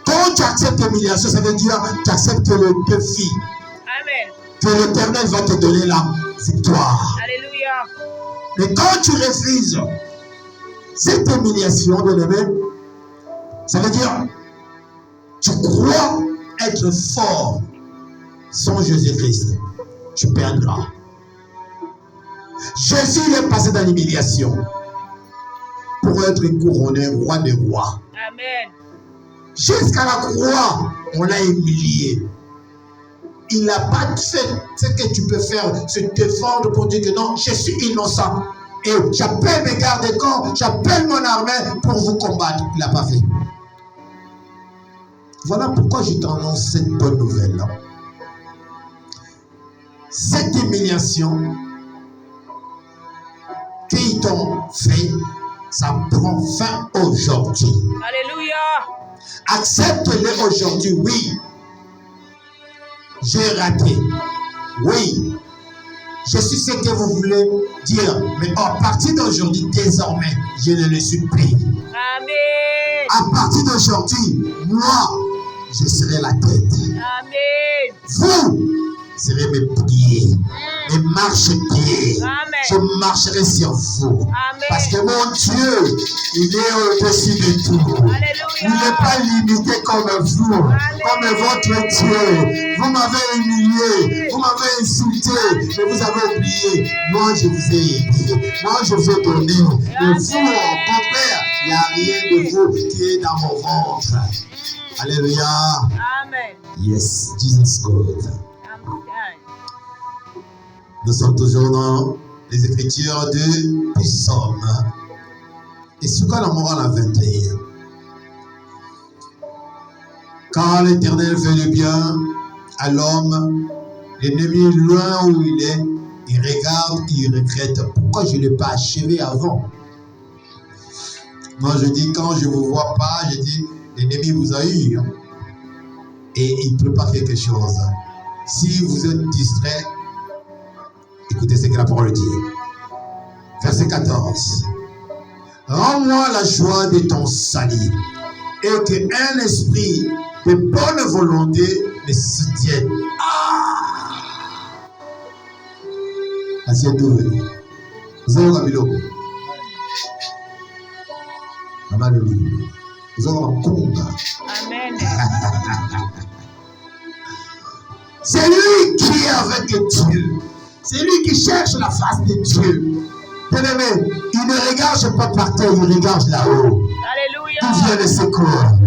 Quand tu acceptes l'humiliation, ça veut dire que tu acceptes le défi. Amen. Que l'Éternel va te donner la victoire. Alléluia. Mais quand tu refuses cette humiliation, bien-aimé, ça veut dire tu crois être fort sans Jésus-Christ. Tu perdras. Jésus il est passé dans l'humiliation pour être couronné roi des rois. Amen. Jusqu'à la croix, on l'a humilié. Il n'a pas fait ce que tu peux faire, se défendre pour dire que non, je suis innocent. Et j'appelle mes gardes-corps, j'appelle mon armée pour vous combattre. Il n'a pas fait. Voilà pourquoi je t'annonce cette bonne nouvelle-là. Cette humiliation qu'ils t'ont fait, ça prend fin aujourd'hui. Alléluia. Accepte-le aujourd'hui, oui. J'ai raté. Oui. Je suis ce que vous voulez dire. Mais à partir d'aujourd'hui, désormais, je ne le suis plus. Amen. À partir d'aujourd'hui, moi, je serai la tête. Amen. Vous serez mes pieds, mes marchepieds. Amen. Je marcherai sur vous. Amen. Parce que mon Dieu, il est au-dessus de tout. Alléluia. Il n'est pas limité comme vous, comme votre Dieu. Vous m'avez humilié, vous m'avez insulté, mais vous avez oublié. Moi, je vous ai aidé. Moi, je vous ai donné. Mais vous, au contraire, il n'y a rien de vous qui est dans mon ventre. Alléluia. Amen. Yes, Jesus God. Amen. Nous sommes toujours dans les Écritures du Psaume. Et ce qu'on a morale à 21. Quand l'Éternel fait le bien à l'homme, l'ennemi loin où il est, il regarde, il regrette. Pourquoi je ne l'ai pas achevé avant? Moi je dis, quand je ne vous vois pas, je dis, l'ennemi vous a eu. Hein? Et il prépare quelque chose. Si vous êtes distrait, écoutez ce que la parole dit. Verset 14. Rends-moi la joie de ton salut et qu'un esprit de bonne volonté me soutienne. Assieds-toi. Vous avez un bilot. Amen. Vous avez un compte. Amen. C'est lui qui est avec Dieu. C'est lui qui cherche la face de Dieu. Bien-aimé, il ne regarde pas par terre, il regarde là-haut. Alléluia. D'où vient le secours? Amen.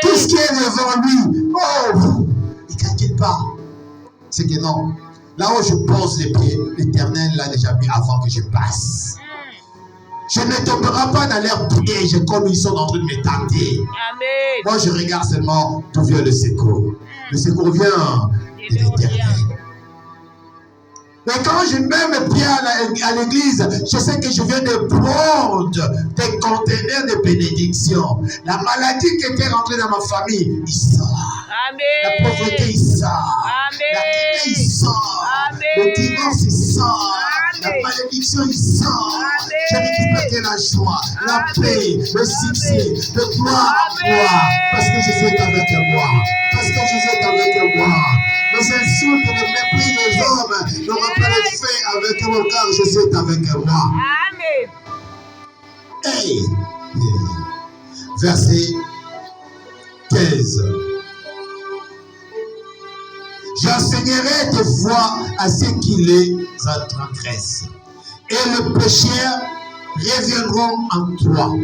Tout ce qui est devant lui, oh, il ne calcule pas. C'est que non. Là où je pose les pieds, l'Éternel l'a déjà mis avant que je passe. Je ne tomberai pas dans leur piège comme ils sont en train de me tenter. Amen. Moi, je regarde seulement d'où vient le secours. Le secours vient de l'Éternel. Mais quand je mets mes pieds à l'église, je sais que je viens de prendre des conteneurs de bénédiction. La maladie qui était rentrée dans ma famille, il sort. Amen. La pauvreté, il sort. Amen. La guerre, il sort. Amen. Le divorce, il sort. La Amen. malédiction, il sort. Amen. Je récupère que la joie, la Amen. paix, le succès, le gloire en Amen. moi. Parce que Jésus est avec moi. Parce que Jésus est avec moi. Les insultes, le mépris des hommes n'auront pas le fait avec moi car Jésus est avec moi. Amen. Hey. Verset 15. J'enseignerai tes voies à ceux qui les transgressent, et les pécheurs reviendront en toi.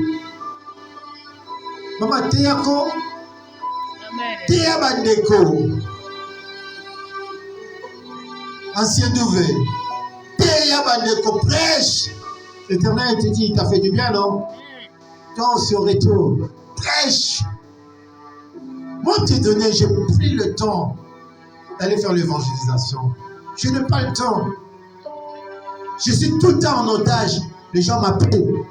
Maman, Théako, Amen. Théabandeko, ancien nouvel, Théabandeko, prêche. L'Éternel te dit, il t'a fait du bien, non? Quand on se retourne, prêche. Moi, t'ai donné, j'ai pris le temps d'aller faire l'évangélisation. Je n'ai pas le temps. Je suis tout le temps en otage. Les gens m'appellent.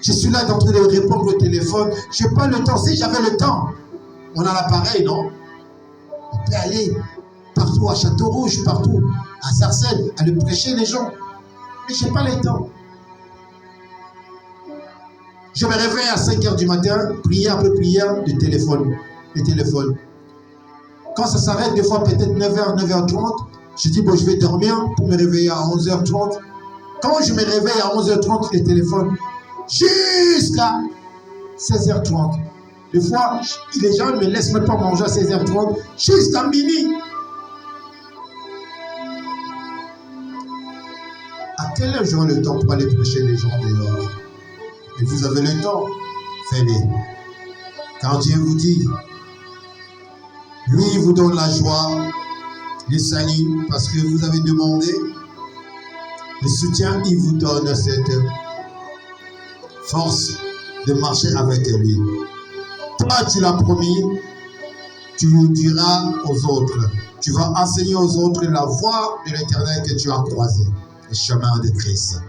Je suis là en train de répondre au téléphone. Je n'ai pas le temps. Si j'avais le temps, on a l'appareil, non? On peut aller partout à Château-Rouge, partout à Sarcelles, aller prêcher les gens. Mais je n'ai pas le temps. Je me réveille à 5 h du matin, prière après prière, le téléphone. Quand ça s'arrête, des fois peut-être 9 h, 9 h 30, je dis bon, je vais dormir pour me réveiller à 11 h 30. Quand je me réveille à 11 h 30, le téléphone, jusqu'à 16 h 30. Des fois, les gens ne me laissent même pas manger à 16 h 30, jusqu'à minuit. quel jour le temps pour aller prêcher les gens dehors? Et vous avez le temps, faites-le. Car Dieu vous dit, lui, il vous donne la joie, le salut, parce que vous avez demandé. Le soutien, il vous donne cette force de marcher avec lui. Toi, tu l'as promis, tu le diras aux autres. Tu vas enseigner aux autres la voie de l'Éternel que tu as croisée, le chemin de Christ.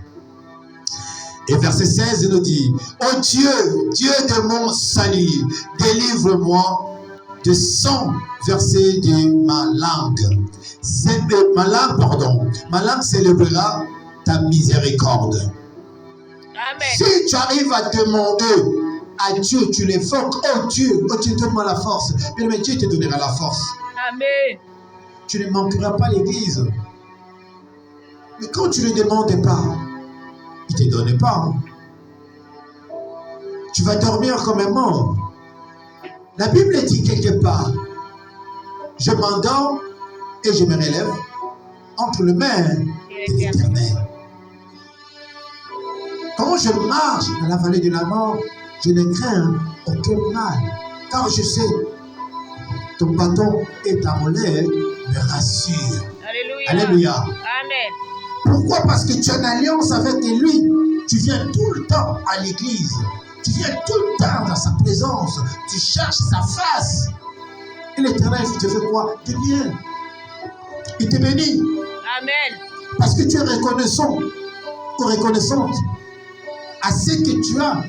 Et verset 16 nous dit, oh Dieu, Dieu de mon salut, délivre-moi de 100 versets de ma langue. Ma langue célébrera ta miséricorde. Amen. Si tu arrives à demander à Dieu, tu l'évoques, oh Dieu, donne-moi la force. Mais Dieu te donnera la force. Amen. Tu ne manqueras pas l'église. Mais quand tu ne le demandes pas, il ne te donne pas. Tu vas dormir comme un mort. La Bible dit quelque part, je m'endors et je me relève entre les mains de l'Éternel. Quand je marche dans la vallée de la mort, je ne crains aucun mal, car je sais, ton bâton et ta molette me rassurent. Alléluia. Alléluia. Amen. Pourquoi? Parce que tu as une alliance avec lui. Tu viens tout le temps à l'église. Tu viens tout le temps dans sa présence. Tu cherches sa face. Et l'Éternel te fait quoi? Tu viens. Il te bénit. Amen. Parce que tu es reconnaissant ou reconnaissante à ce que tu as.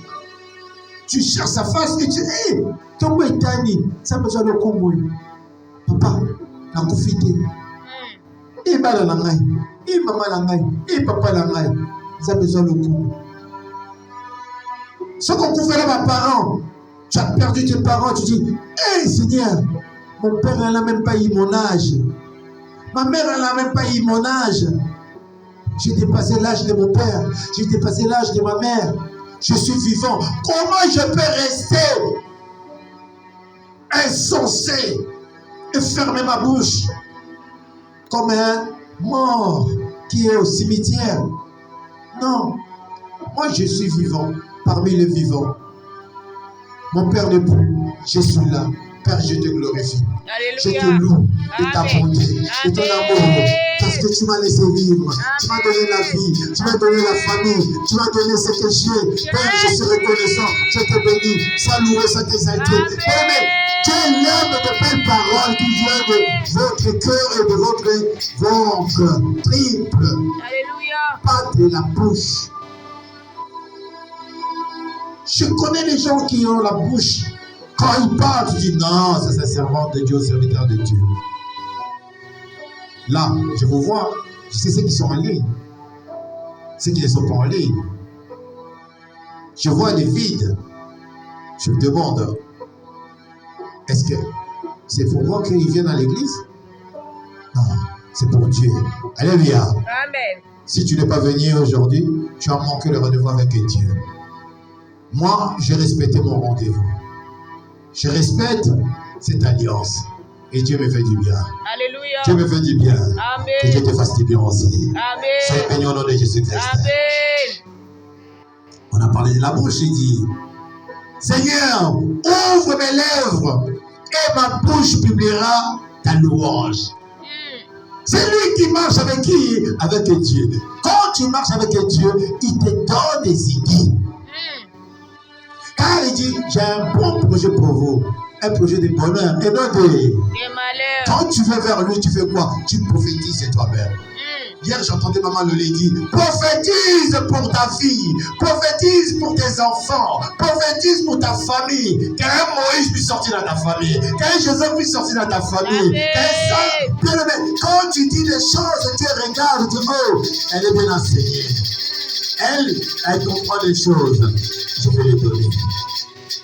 Tu cherches sa face et tu dis, hey, ton est tani, ça besoin de combo. Papa, la confité. Et bala langai, et maman langai, et papa langai, ça besoin de combo. Ce qu'on pouvait là, mes parents, tu as perdu tes parents, tu dis, hey Seigneur, mon père n'a même pas eu mon âge. Ma mère n'a même pas eu mon âge. J'ai dépassé l'âge de mon père, j'ai dépassé l'âge de ma mère. Je suis vivant. Comment je peux rester insensé et fermer ma bouche comme un mort qui est au cimetière? Non, moi je suis vivant parmi les vivants. Mon Père n'est plus, je suis là. Père, je te glorifie. Alléluia. Je te loue de ta bonté, de ton amour, parce que tu m'as laissé vivre. Tu m'as donné la vie, tu m'as donné la famille, tu m'as donné ce que j'ai. Père, je suis reconnaissant, je te bénis. Sois loué, sois exalté. Père, mais quel aime de belles paroles qui viennent de votre cœur et de votre ventre triple. Alléluia. Pas de la bouche. Je connais les gens qui ont la bouche. Quand ils parlent, tu dis non, ça c'est servant de Dieu, serviteur de Dieu. Là, je vous vois, je sais ceux qui sont en ligne, ceux qui ne sont pas en ligne. Je vois des vides. Je me demande, est-ce que c'est pour moi qu'ils viennent à l'église? Non, c'est pour Dieu. Alléluia. Amen. Si tu n'es pas venu aujourd'hui, tu as manqué le rendez-vous avec Dieu. Moi, j'ai respecté mon rendez-vous. Je respecte cette alliance. Et Dieu me fait du bien. Alléluia. Dieu me fait du bien. Amen. Que Dieu te fasse du bien aussi. Amen. Soyez bénis au nom de Jésus-Christ. Amen. On a parlé de la bouche, il dit, Seigneur, ouvre mes lèvres et ma bouche publiera ta louange. C'est lui qui marche avec qui? Avec Dieu. Quand tu marches avec Dieu, il te donne des idées. Car il dit, j'ai un bon projet pour vous. Un projet de bonheur et non de malheur. Quand tu vas vers lui, tu fais quoi? Tu prophétises toi-même. Hier, j'entendais maman le dire, prophétise pour ta fille, prophétise pour tes enfants, prophétise pour ta famille. Qu'un Moïse puisse sortir dans ta famille, qu'un Joseph puisse sortir dans ta famille. Quand tu dis des choses, tu regardes, tu dis, oh, elle est bien enseignée. Elle comprend des choses. Je vais lui donner.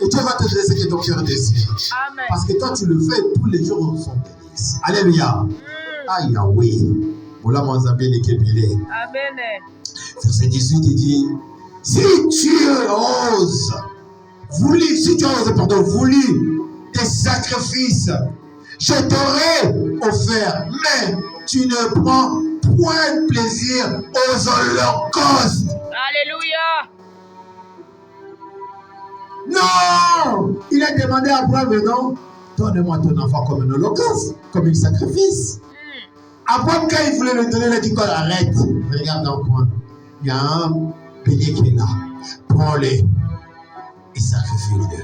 Et Dieu va te donner ce que ton cœur désire. Amen. Parce que toi, tu le fais tous les jours sont bénis. Alléluia. Aïe, oui. Amen. Verset 18, il dit, si tu oses voulu des sacrifices, je t'aurais offert, mais tu ne prends point de plaisir aux holocaustes. Alléluia. Non! Il a demandé à Abraham, non? Donne-moi ton enfant comme un holocauste, comme un sacrifice. Abraham, quand il voulait le donner, il a dit quoi? Arrête, regarde dans le coin. Il y a un bélier qui est là. Prends-le et sacrifie-le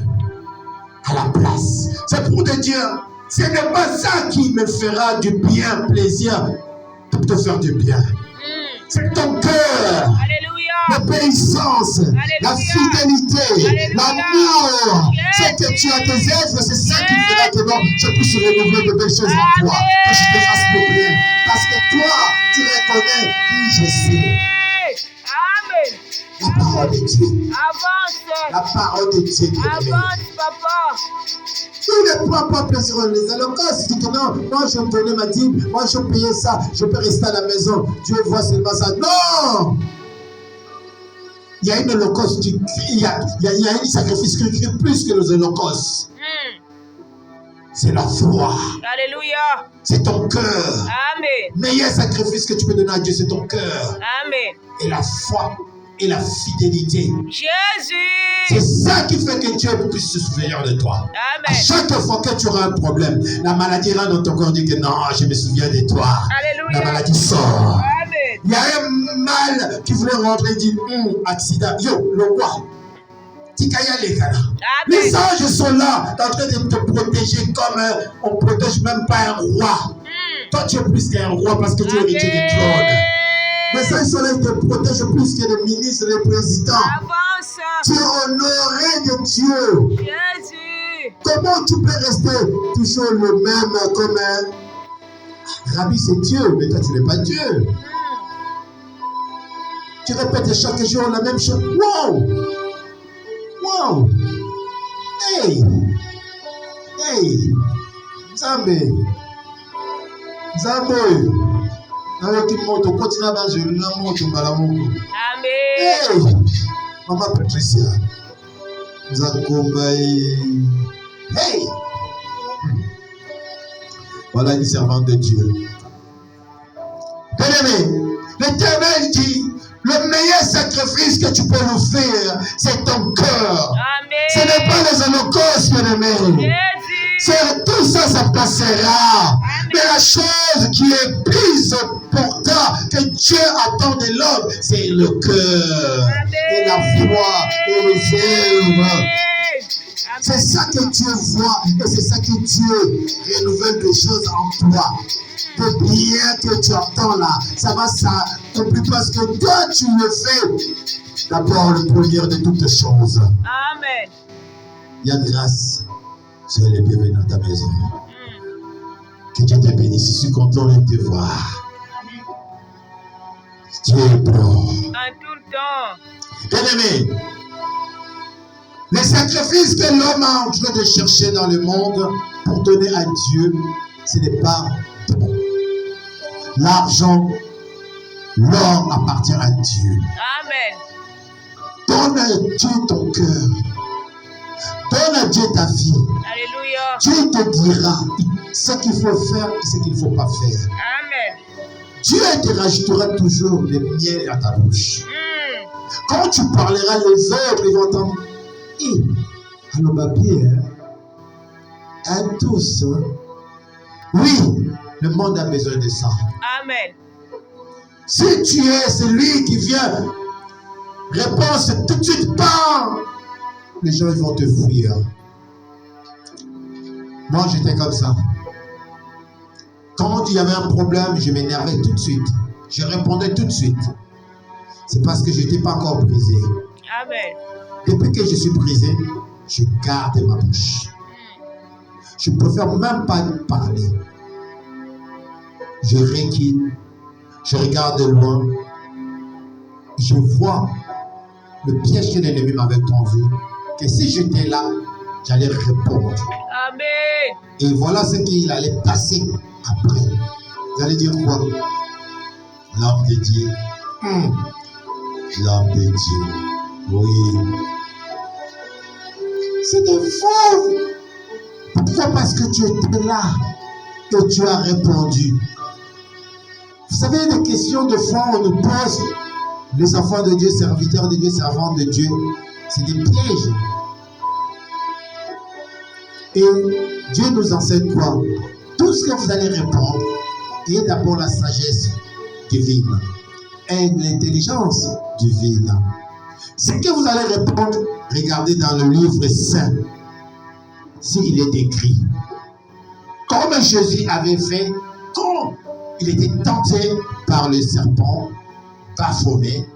à la place. C'est pour te dire, ce n'est pas ça qui me fera du bien, plaisir, pour te faire du bien. C'est ton cœur. L'obéissance, la fidélité, l'amour, c'est que tu as tes œuvres, c'est ça qui fera que non, je puisse renouveler de belles choses en toi, que je te fasse le bien. Parce que toi, tu reconnais qui je suis. Amen. La parole de Dieu. Avance. La parole de Dieu. Avance, papa. Tu ne prends pas plaisir dans les holocaustes. Tu dis que non, moi je me donnais ma dîme, moi je payais ça, je peux rester à la maison. Dieu voit seulement ça. Non! Il y a une holocauste, il y a un sacrifice qui crie plus que les holocaustes. C'est la foi. Alléluia. C'est ton cœur. Amen. Meilleur sacrifice que tu peux donner à Dieu, c'est ton cœur. Amen. Et la foi et la fidélité. Jésus. C'est ça qui fait que Dieu puisse se souvenir de toi. Amen. À chaque fois que tu auras un problème, la maladie rentre dans ton corps, dit que non, je me souviens de toi. Alléluia. La maladie sort. Amen. Il y a un mal qui voulait rentrer, il dit, accident. Yo, le roi. Les anges sont là, en train de te protéger comme on ne protège même pas un roi. Toi, tu es plus qu'un roi parce que tu es héritier du trône. Les anges sont là, ils te protègent plus que les ministres, les présidents. Avance. Tu es honoré de Dieu. Jésus. Comment tu peux rester toujours le même comme un Rabbi, c'est Dieu, mais toi, tu n'es pas Dieu. Tu répètes chaque jour la même chose. Wow! Wow! Hey! Hey! Zambé! Zambé! Avec une moto, continue à manger une moto, Amen. Hey! Maman Patricia! Zakombaï! Hey! Voilà une servante de Dieu. Bien-aimé, l'Éternel dit, le meilleur sacrifice que tu peux nous faire, c'est ton cœur. Amen. Ce n'est pas les holocaustes, bien-aimé. Jésus. Tout ça, ça passera. Amen. Mais la chose qui est plus importante que Dieu attend de l'homme, c'est le cœur. Amen. Et la foi et les œuvres. C'est ça que Dieu voit et c'est ça que Dieu renouvelle des choses en toi. Le bien que tu attends là, ça va s'accomplir parce que toi tu le fais. D'abord le premier de toutes choses. Amen. Il y a grâce. Soyez les bienvenus dans ta maison. Que Dieu te bénisse. Je suis content de te voir. Dieu est bon. En tout temps. Bien-aimé, les sacrifices que l'homme est en train de chercher dans le monde pour donner à Dieu, ce n'est pas bon. L'argent, l'or appartient à Dieu. Amen. Donne à Dieu ton cœur. Donne à Dieu ta vie. Alléluia. Dieu te dira ce qu'il faut faire et ce qu'il ne faut pas faire. Amen. Dieu te rajoutera toujours le miel à ta bouche. Quand tu parleras, les autres ils vont entendre. Alors, papier, à tous, oui, le monde a besoin de ça. Amen. Si tu es celui qui vient, réponse tout de suite, bam, les gens ils vont te fuir. Moi, j'étais comme ça. Quand il y avait un problème, je m'énervais tout de suite. Je répondais tout de suite. C'est parce que je n'étais pas encore brisé. Amen. Depuis que je suis brisé, je garde ma bouche. Je préfère même pas parler. Je recule, je regarde de loin, je vois le piège que l'ennemi m'avait tendu, que si j'étais là, j'allais répondre. Amen. Et voilà ce qu'il allait passer après. Vous allez dire quoi? L'homme de Dieu. L'homme de Dieu. Oui. C'était faux. Pourquoi? Parce que tu étais là et tu as répondu. Vous savez, des questions de foi, on nous pose, les enfants de Dieu, serviteurs de Dieu, servantes de Dieu, c'est des pièges. Et Dieu nous enseigne quoi? Tout ce que vous allez répondre est d'abord la sagesse divine et l'intelligence divine. Ce que vous allez répondre, regardez dans le livre saint, s'il est écrit. Comme Jésus avait fait quand il était tenté par le serpent, baphomet,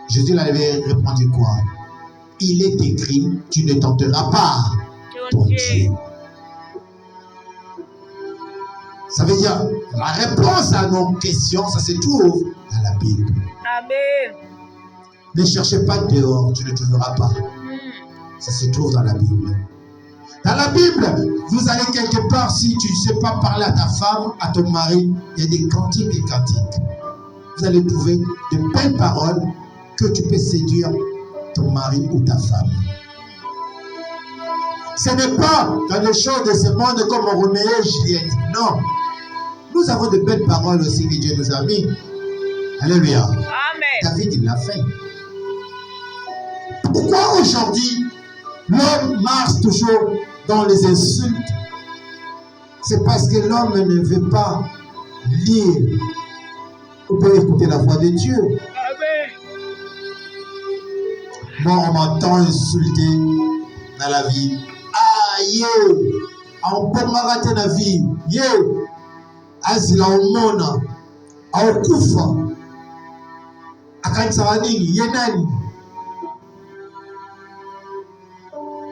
Jésus avait répondu quoi? Il est écrit, tu ne tenteras pas ton Dieu. Ça veut dire, la réponse à nos questions, ça se trouve dans la Bible. Amen. Ne cherchez pas dehors, tu ne trouveras pas. Ça se trouve dans la Bible. Dans la Bible, vous allez quelque part, si tu ne sais pas parler à ta femme, à ton mari, il y a des cantiques et cantiques. Vous allez trouver de belles paroles que tu peux séduire ton mari ou ta femme. Ce n'est pas dans les choses de ce monde comme Roméo et Juliette. Non. Nous avons de belles paroles aussi que Dieu nous a mis. Alléluia. Amen. David, il l'a fait. Pourquoi aujourd'hui, l'homme marche toujours dans les insultes? C'est parce que l'homme ne veut pas lire ou peut écouter la voix de Dieu. Amen. Moi, on m'entend insulter dans la vie. Ah, yeah! On peut m'arrêter la vie. Yeah! Azila umona. Au kufa. Akansa nini? Yenani.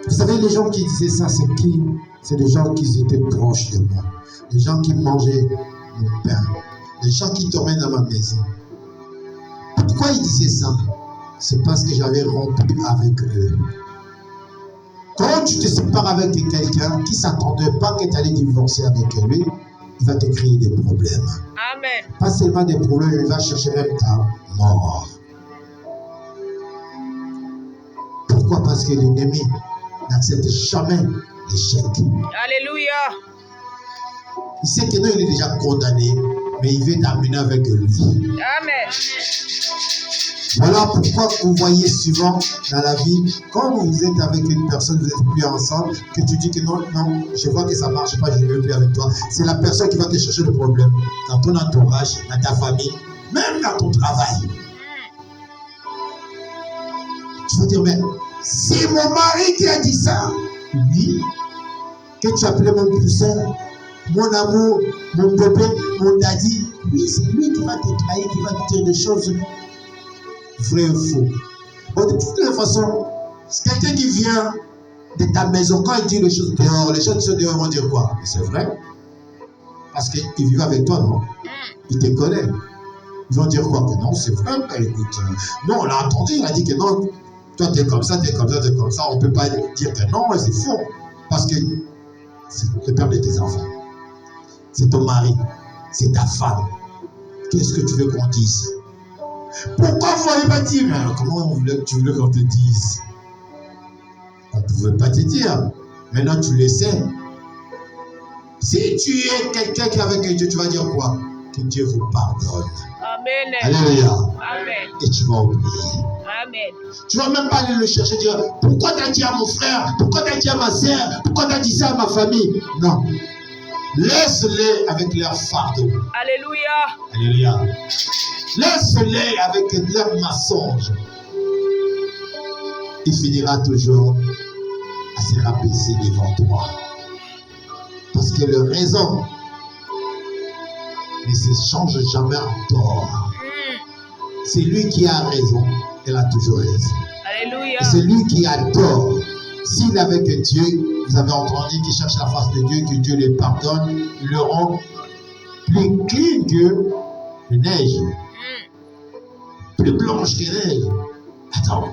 Vous savez, les gens qui disaient ça, c'est qui? C'est des gens qui étaient proches de moi. Les gens qui mangeaient mon pain. Les gens qui dormaient dans ma maison. Pourquoi ils disaient ça? C'est parce que j'avais rompu avec eux. Quand tu te sépares avec quelqu'un qui ne s'attendait pas que tu allais divorcer avec lui, il va te créer des problèmes. Amen. Pas seulement des problèmes, il va chercher même ta mort. Pourquoi? Parce que l'ennemi n'accepte jamais l'échec. Alléluia. Il sait que non, il est déjà condamné, mais il veut t'amener avec lui. Amen. Voilà pourquoi vous voyez souvent dans la vie, quand vous êtes avec une personne, vous n'êtes plus ensemble, que tu dis que non, je vois que ça ne marche pas, je ne veux plus avec toi. C'est la personne qui va te chercher le problème. Dans ton entourage, dans ta famille, même dans ton travail. Tu vas dire, mais c'est mon mari qui a dit ça. Oui. Que tu appelais mon poussin, mon amour, mon bébé, mon daddy. Oui, c'est lui qui va te trahir, qui va te dire des choses vraies ou faux. Bon, de toutes les façons, c'est quelqu'un qui vient de ta maison, quand il dit les choses dehors, les choses qui sont dehors vont dire quoi? C'est vrai. Parce qu'il vit avec toi, non? Il te connaît. Ils vont dire quoi? Que non, c'est vrai. Écoute, non, on l'a entendu, il a dit que non. Toi, t'es comme ça, t'es comme ça, t'es comme ça. On ne peut pas dire que non, c'est faux. Parce que c'est le père de tes enfants. C'est ton mari. C'est ta femme. Qu'est-ce que tu veux qu'on dise? Pourquoi vous ne voulez pas dire? Comment tu voulais qu'on te dise? On ne pouvait pas te dire. Maintenant, tu le sais. Si tu es quelqu'un qui est avec Dieu, tu vas dire quoi? Que Dieu vous pardonne. Amen. Alléluia. Amen. Et tu vas oublier. Amen. Tu ne vas même pas aller le chercher, dire pourquoi tu as dit à mon frère, pourquoi tu as dit à ma soeur, pourquoi tu as dit ça à ma famille. Non. Laisse-les avec leur fardeau. Alléluia. Alléluia. Laisse-les avec leur mensonge. Il finira toujours à se rabaisser devant toi. Parce que le raison ne se change jamais en tort. C'est lui qui a raison, elle a toujours raison. Alléluia. Et c'est lui qui a tort. S'il est avec Dieu, vous avez entendu qu'il cherche la face de Dieu, que Dieu le pardonne, il le rend plus clean que la neige. Plus blanche que la neige. Attends.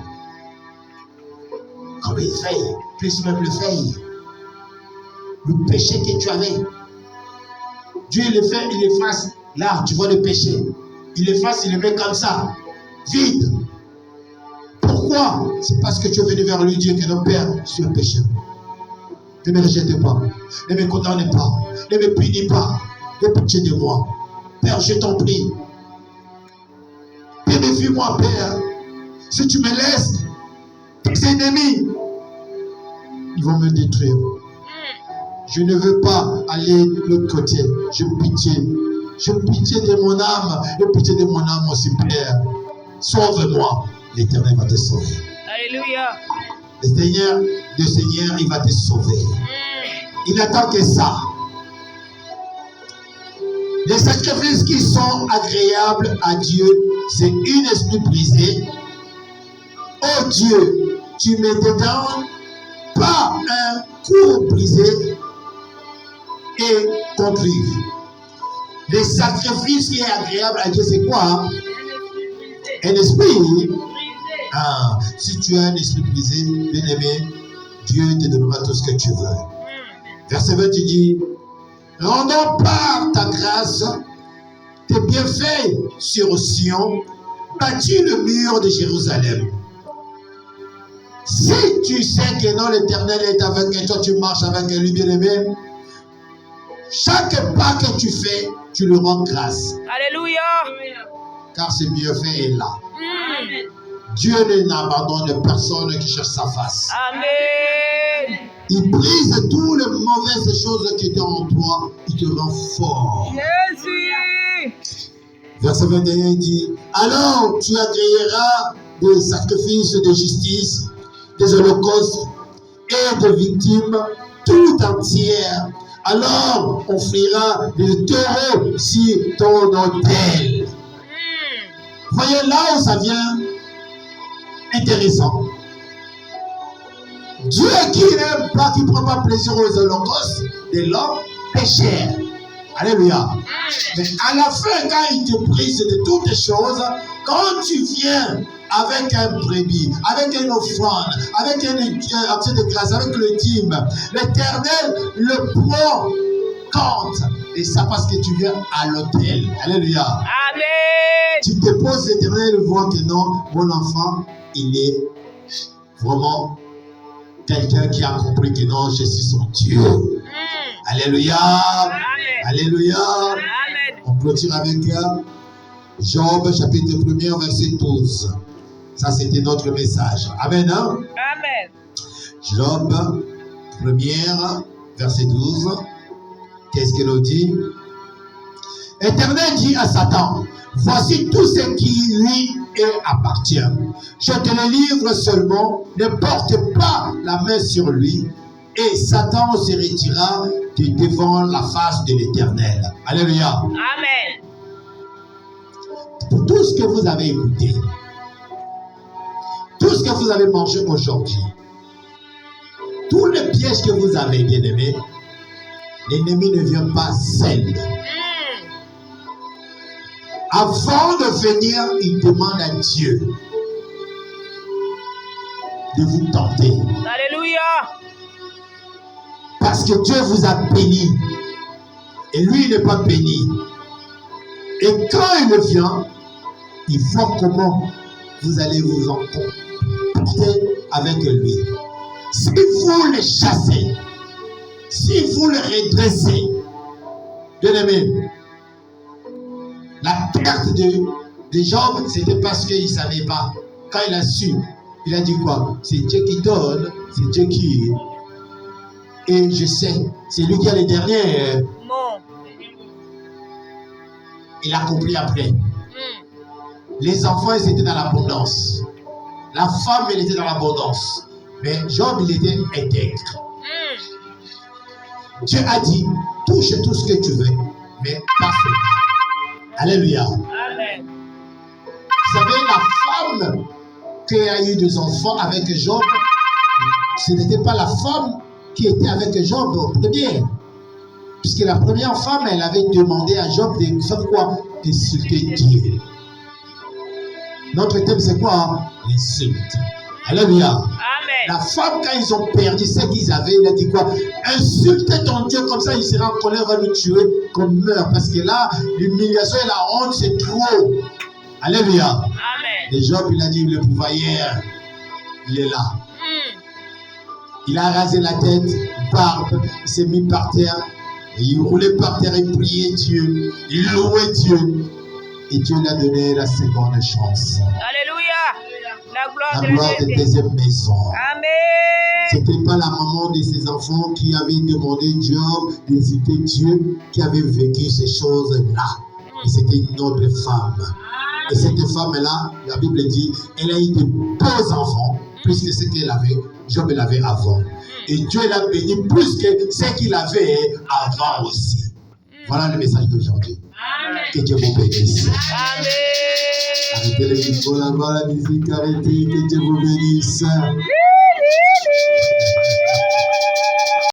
Comme il fait, plus même le fait. Le péché que tu avais. Dieu le fait, il efface. Là, tu vois le péché. Il efface, il le met comme ça. Vide. Pourquoi? C'est parce que tu es venu vers lui, Dieu, que non, Père, je suis un pécheur. Ne me rejette pas. Ne me condamne pas. Ne me punis pas. Aie pitié de moi. Père, je t'en prie. Bénéficie-moi, Père. Si tu me laisses, tes ennemis, ils vont me détruire. Je ne veux pas aller de l'autre côté. J'ai pitié. J'ai pitié de mon âme. J'ai pitié de mon âme aussi, Père. Sauve-moi. L'Éternel va te sauver. Alléluia. Le Seigneur, il va te sauver. Il n'attend que ça. Les sacrifices qui sont agréables à Dieu, c'est un esprit brisé. Oh Dieu, tu me donnes pas un coup brisé et conclu. Les sacrifices qui sont agréables à Dieu, c'est quoi? Un esprit. Ah, si tu as un esprit brisé, bien aimé, Dieu te donnera tout ce que tu veux. Verset 20, tu dis, rendons par ta grâce tes bienfaits sur Sion, bâtis le mur de Jérusalem. Si tu sais que non, l'Éternel est avec toi, tu marches avec lui, bien-aimé, chaque pas que tu fais, tu lui rends grâce. Alléluia. Car ce bienfait est là. Dieu n'abandonne personne qui cherche sa face. Amen. Il brise toutes les mauvaises choses qui étaient en toi. Il te rend fort. Jésus. Verset 21, il dit, alors tu agréeras des sacrifices de justice, des holocaustes et des victimes tout entières. Alors on offrira des taureaux sur ton autel. Voyez là où ça vient intéressant. Dieu qui n'aime pas, qui ne prend pas plaisir aux holocaustes de l'homme pécheur. Alléluia. Mais à la fin, quand il te brise de toutes les choses, quand tu viens avec un brebis, avec une offrande, avec un acte de grâce, avec le dîme, l'Éternel le prend compte. Et ça parce que tu viens à l'autel. Alléluia. Amen. Tu te poses, l'Éternel voit que non, mon enfant, il est vraiment quelqu'un qui a compris que non, je suis son Dieu. Alléluia. Amen. Alléluia. Amen. On clôture avec Job, chapitre 1er, verset 12. Ça, c'était notre message. Amen. Hein? Amen. Job 1er, verset 12. Qu'est-ce qu'il nous dit? L'Éternel dit à Satan, voici tout ce qui lui appartient. Je te le livre seulement, ne porte pas la main sur lui. Et Satan se retira de devant la face de l'Éternel. Alléluia. Amen. Pour tout ce que vous avez écouté, tout ce que vous avez mangé aujourd'hui, tous les pièges que vous avez, bien-aimés, l'ennemi ne vient pas seul. Avant de venir, il demande à Dieu de vous tenter. Alléluia. Parce que Dieu vous a béni. Et lui, il n'est pas béni. Et quand il vient, il voit comment vous allez vous en comporter avec lui. Si vous le chassez, si vous le redressez, bien aimé, la perte de Job, c'était parce qu'il ne savait pas. Quand il a su, il a dit quoi? C'est Dieu qui donne, c'est Dieu qui... Et je sais, c'est lui qui a les derniers. Mon. Il a compris après. Les enfants, ils étaient dans l'abondance. La femme, elle était dans l'abondance. Mais Job, il était intègre. Dieu a dit, touche tout ce que tu veux, mais pas cela. Alléluia. Amen. Vous savez, la femme qui a eu des enfants avec Job, ce n'était pas la femme qui était avec Job au premier. Puisque la première femme, elle avait demandé à Job de faire quoi? Insulter Dieu. Notre thème, c'est quoi? L'insulte. Alléluia. Amen. La femme, quand ils ont perdu ce qu'ils avaient, il a dit quoi? Insultez ton Dieu, comme ça il sera en colère, va nous tuer, qu'on meurt. Parce que là, l'humiliation et la honte, c'est trop. Alléluia. Amen. Et Job, il a dit, le pouvoyeur, il est là. Il a rasé la tête, barbe, il s'est mis par terre. Et il roulait par terre et priait Dieu. Il louait Dieu. Et Dieu lui a donné la seconde chance. Alléluia. La La gloire gloire de de Dieu. deuxième maison. Amen. C'était pas la maman de ses enfants qui avait demandé Job d'insulter Dieu qui avait vécu ces choses-là. Et c'était une autre femme. Et cette femme-là, la Bible dit, elle a eu de beaux enfants, plus que ce qu'elle avait, Job l'avait avant. Et Dieu l'a béni plus que ce qu'il avait avant aussi. Voilà le message d'aujourd'hui. Que Dieu vous bénisse. Amen. Arrêtez les micros là-bas, la musique, arrêtez, que Dieu vous bénisse.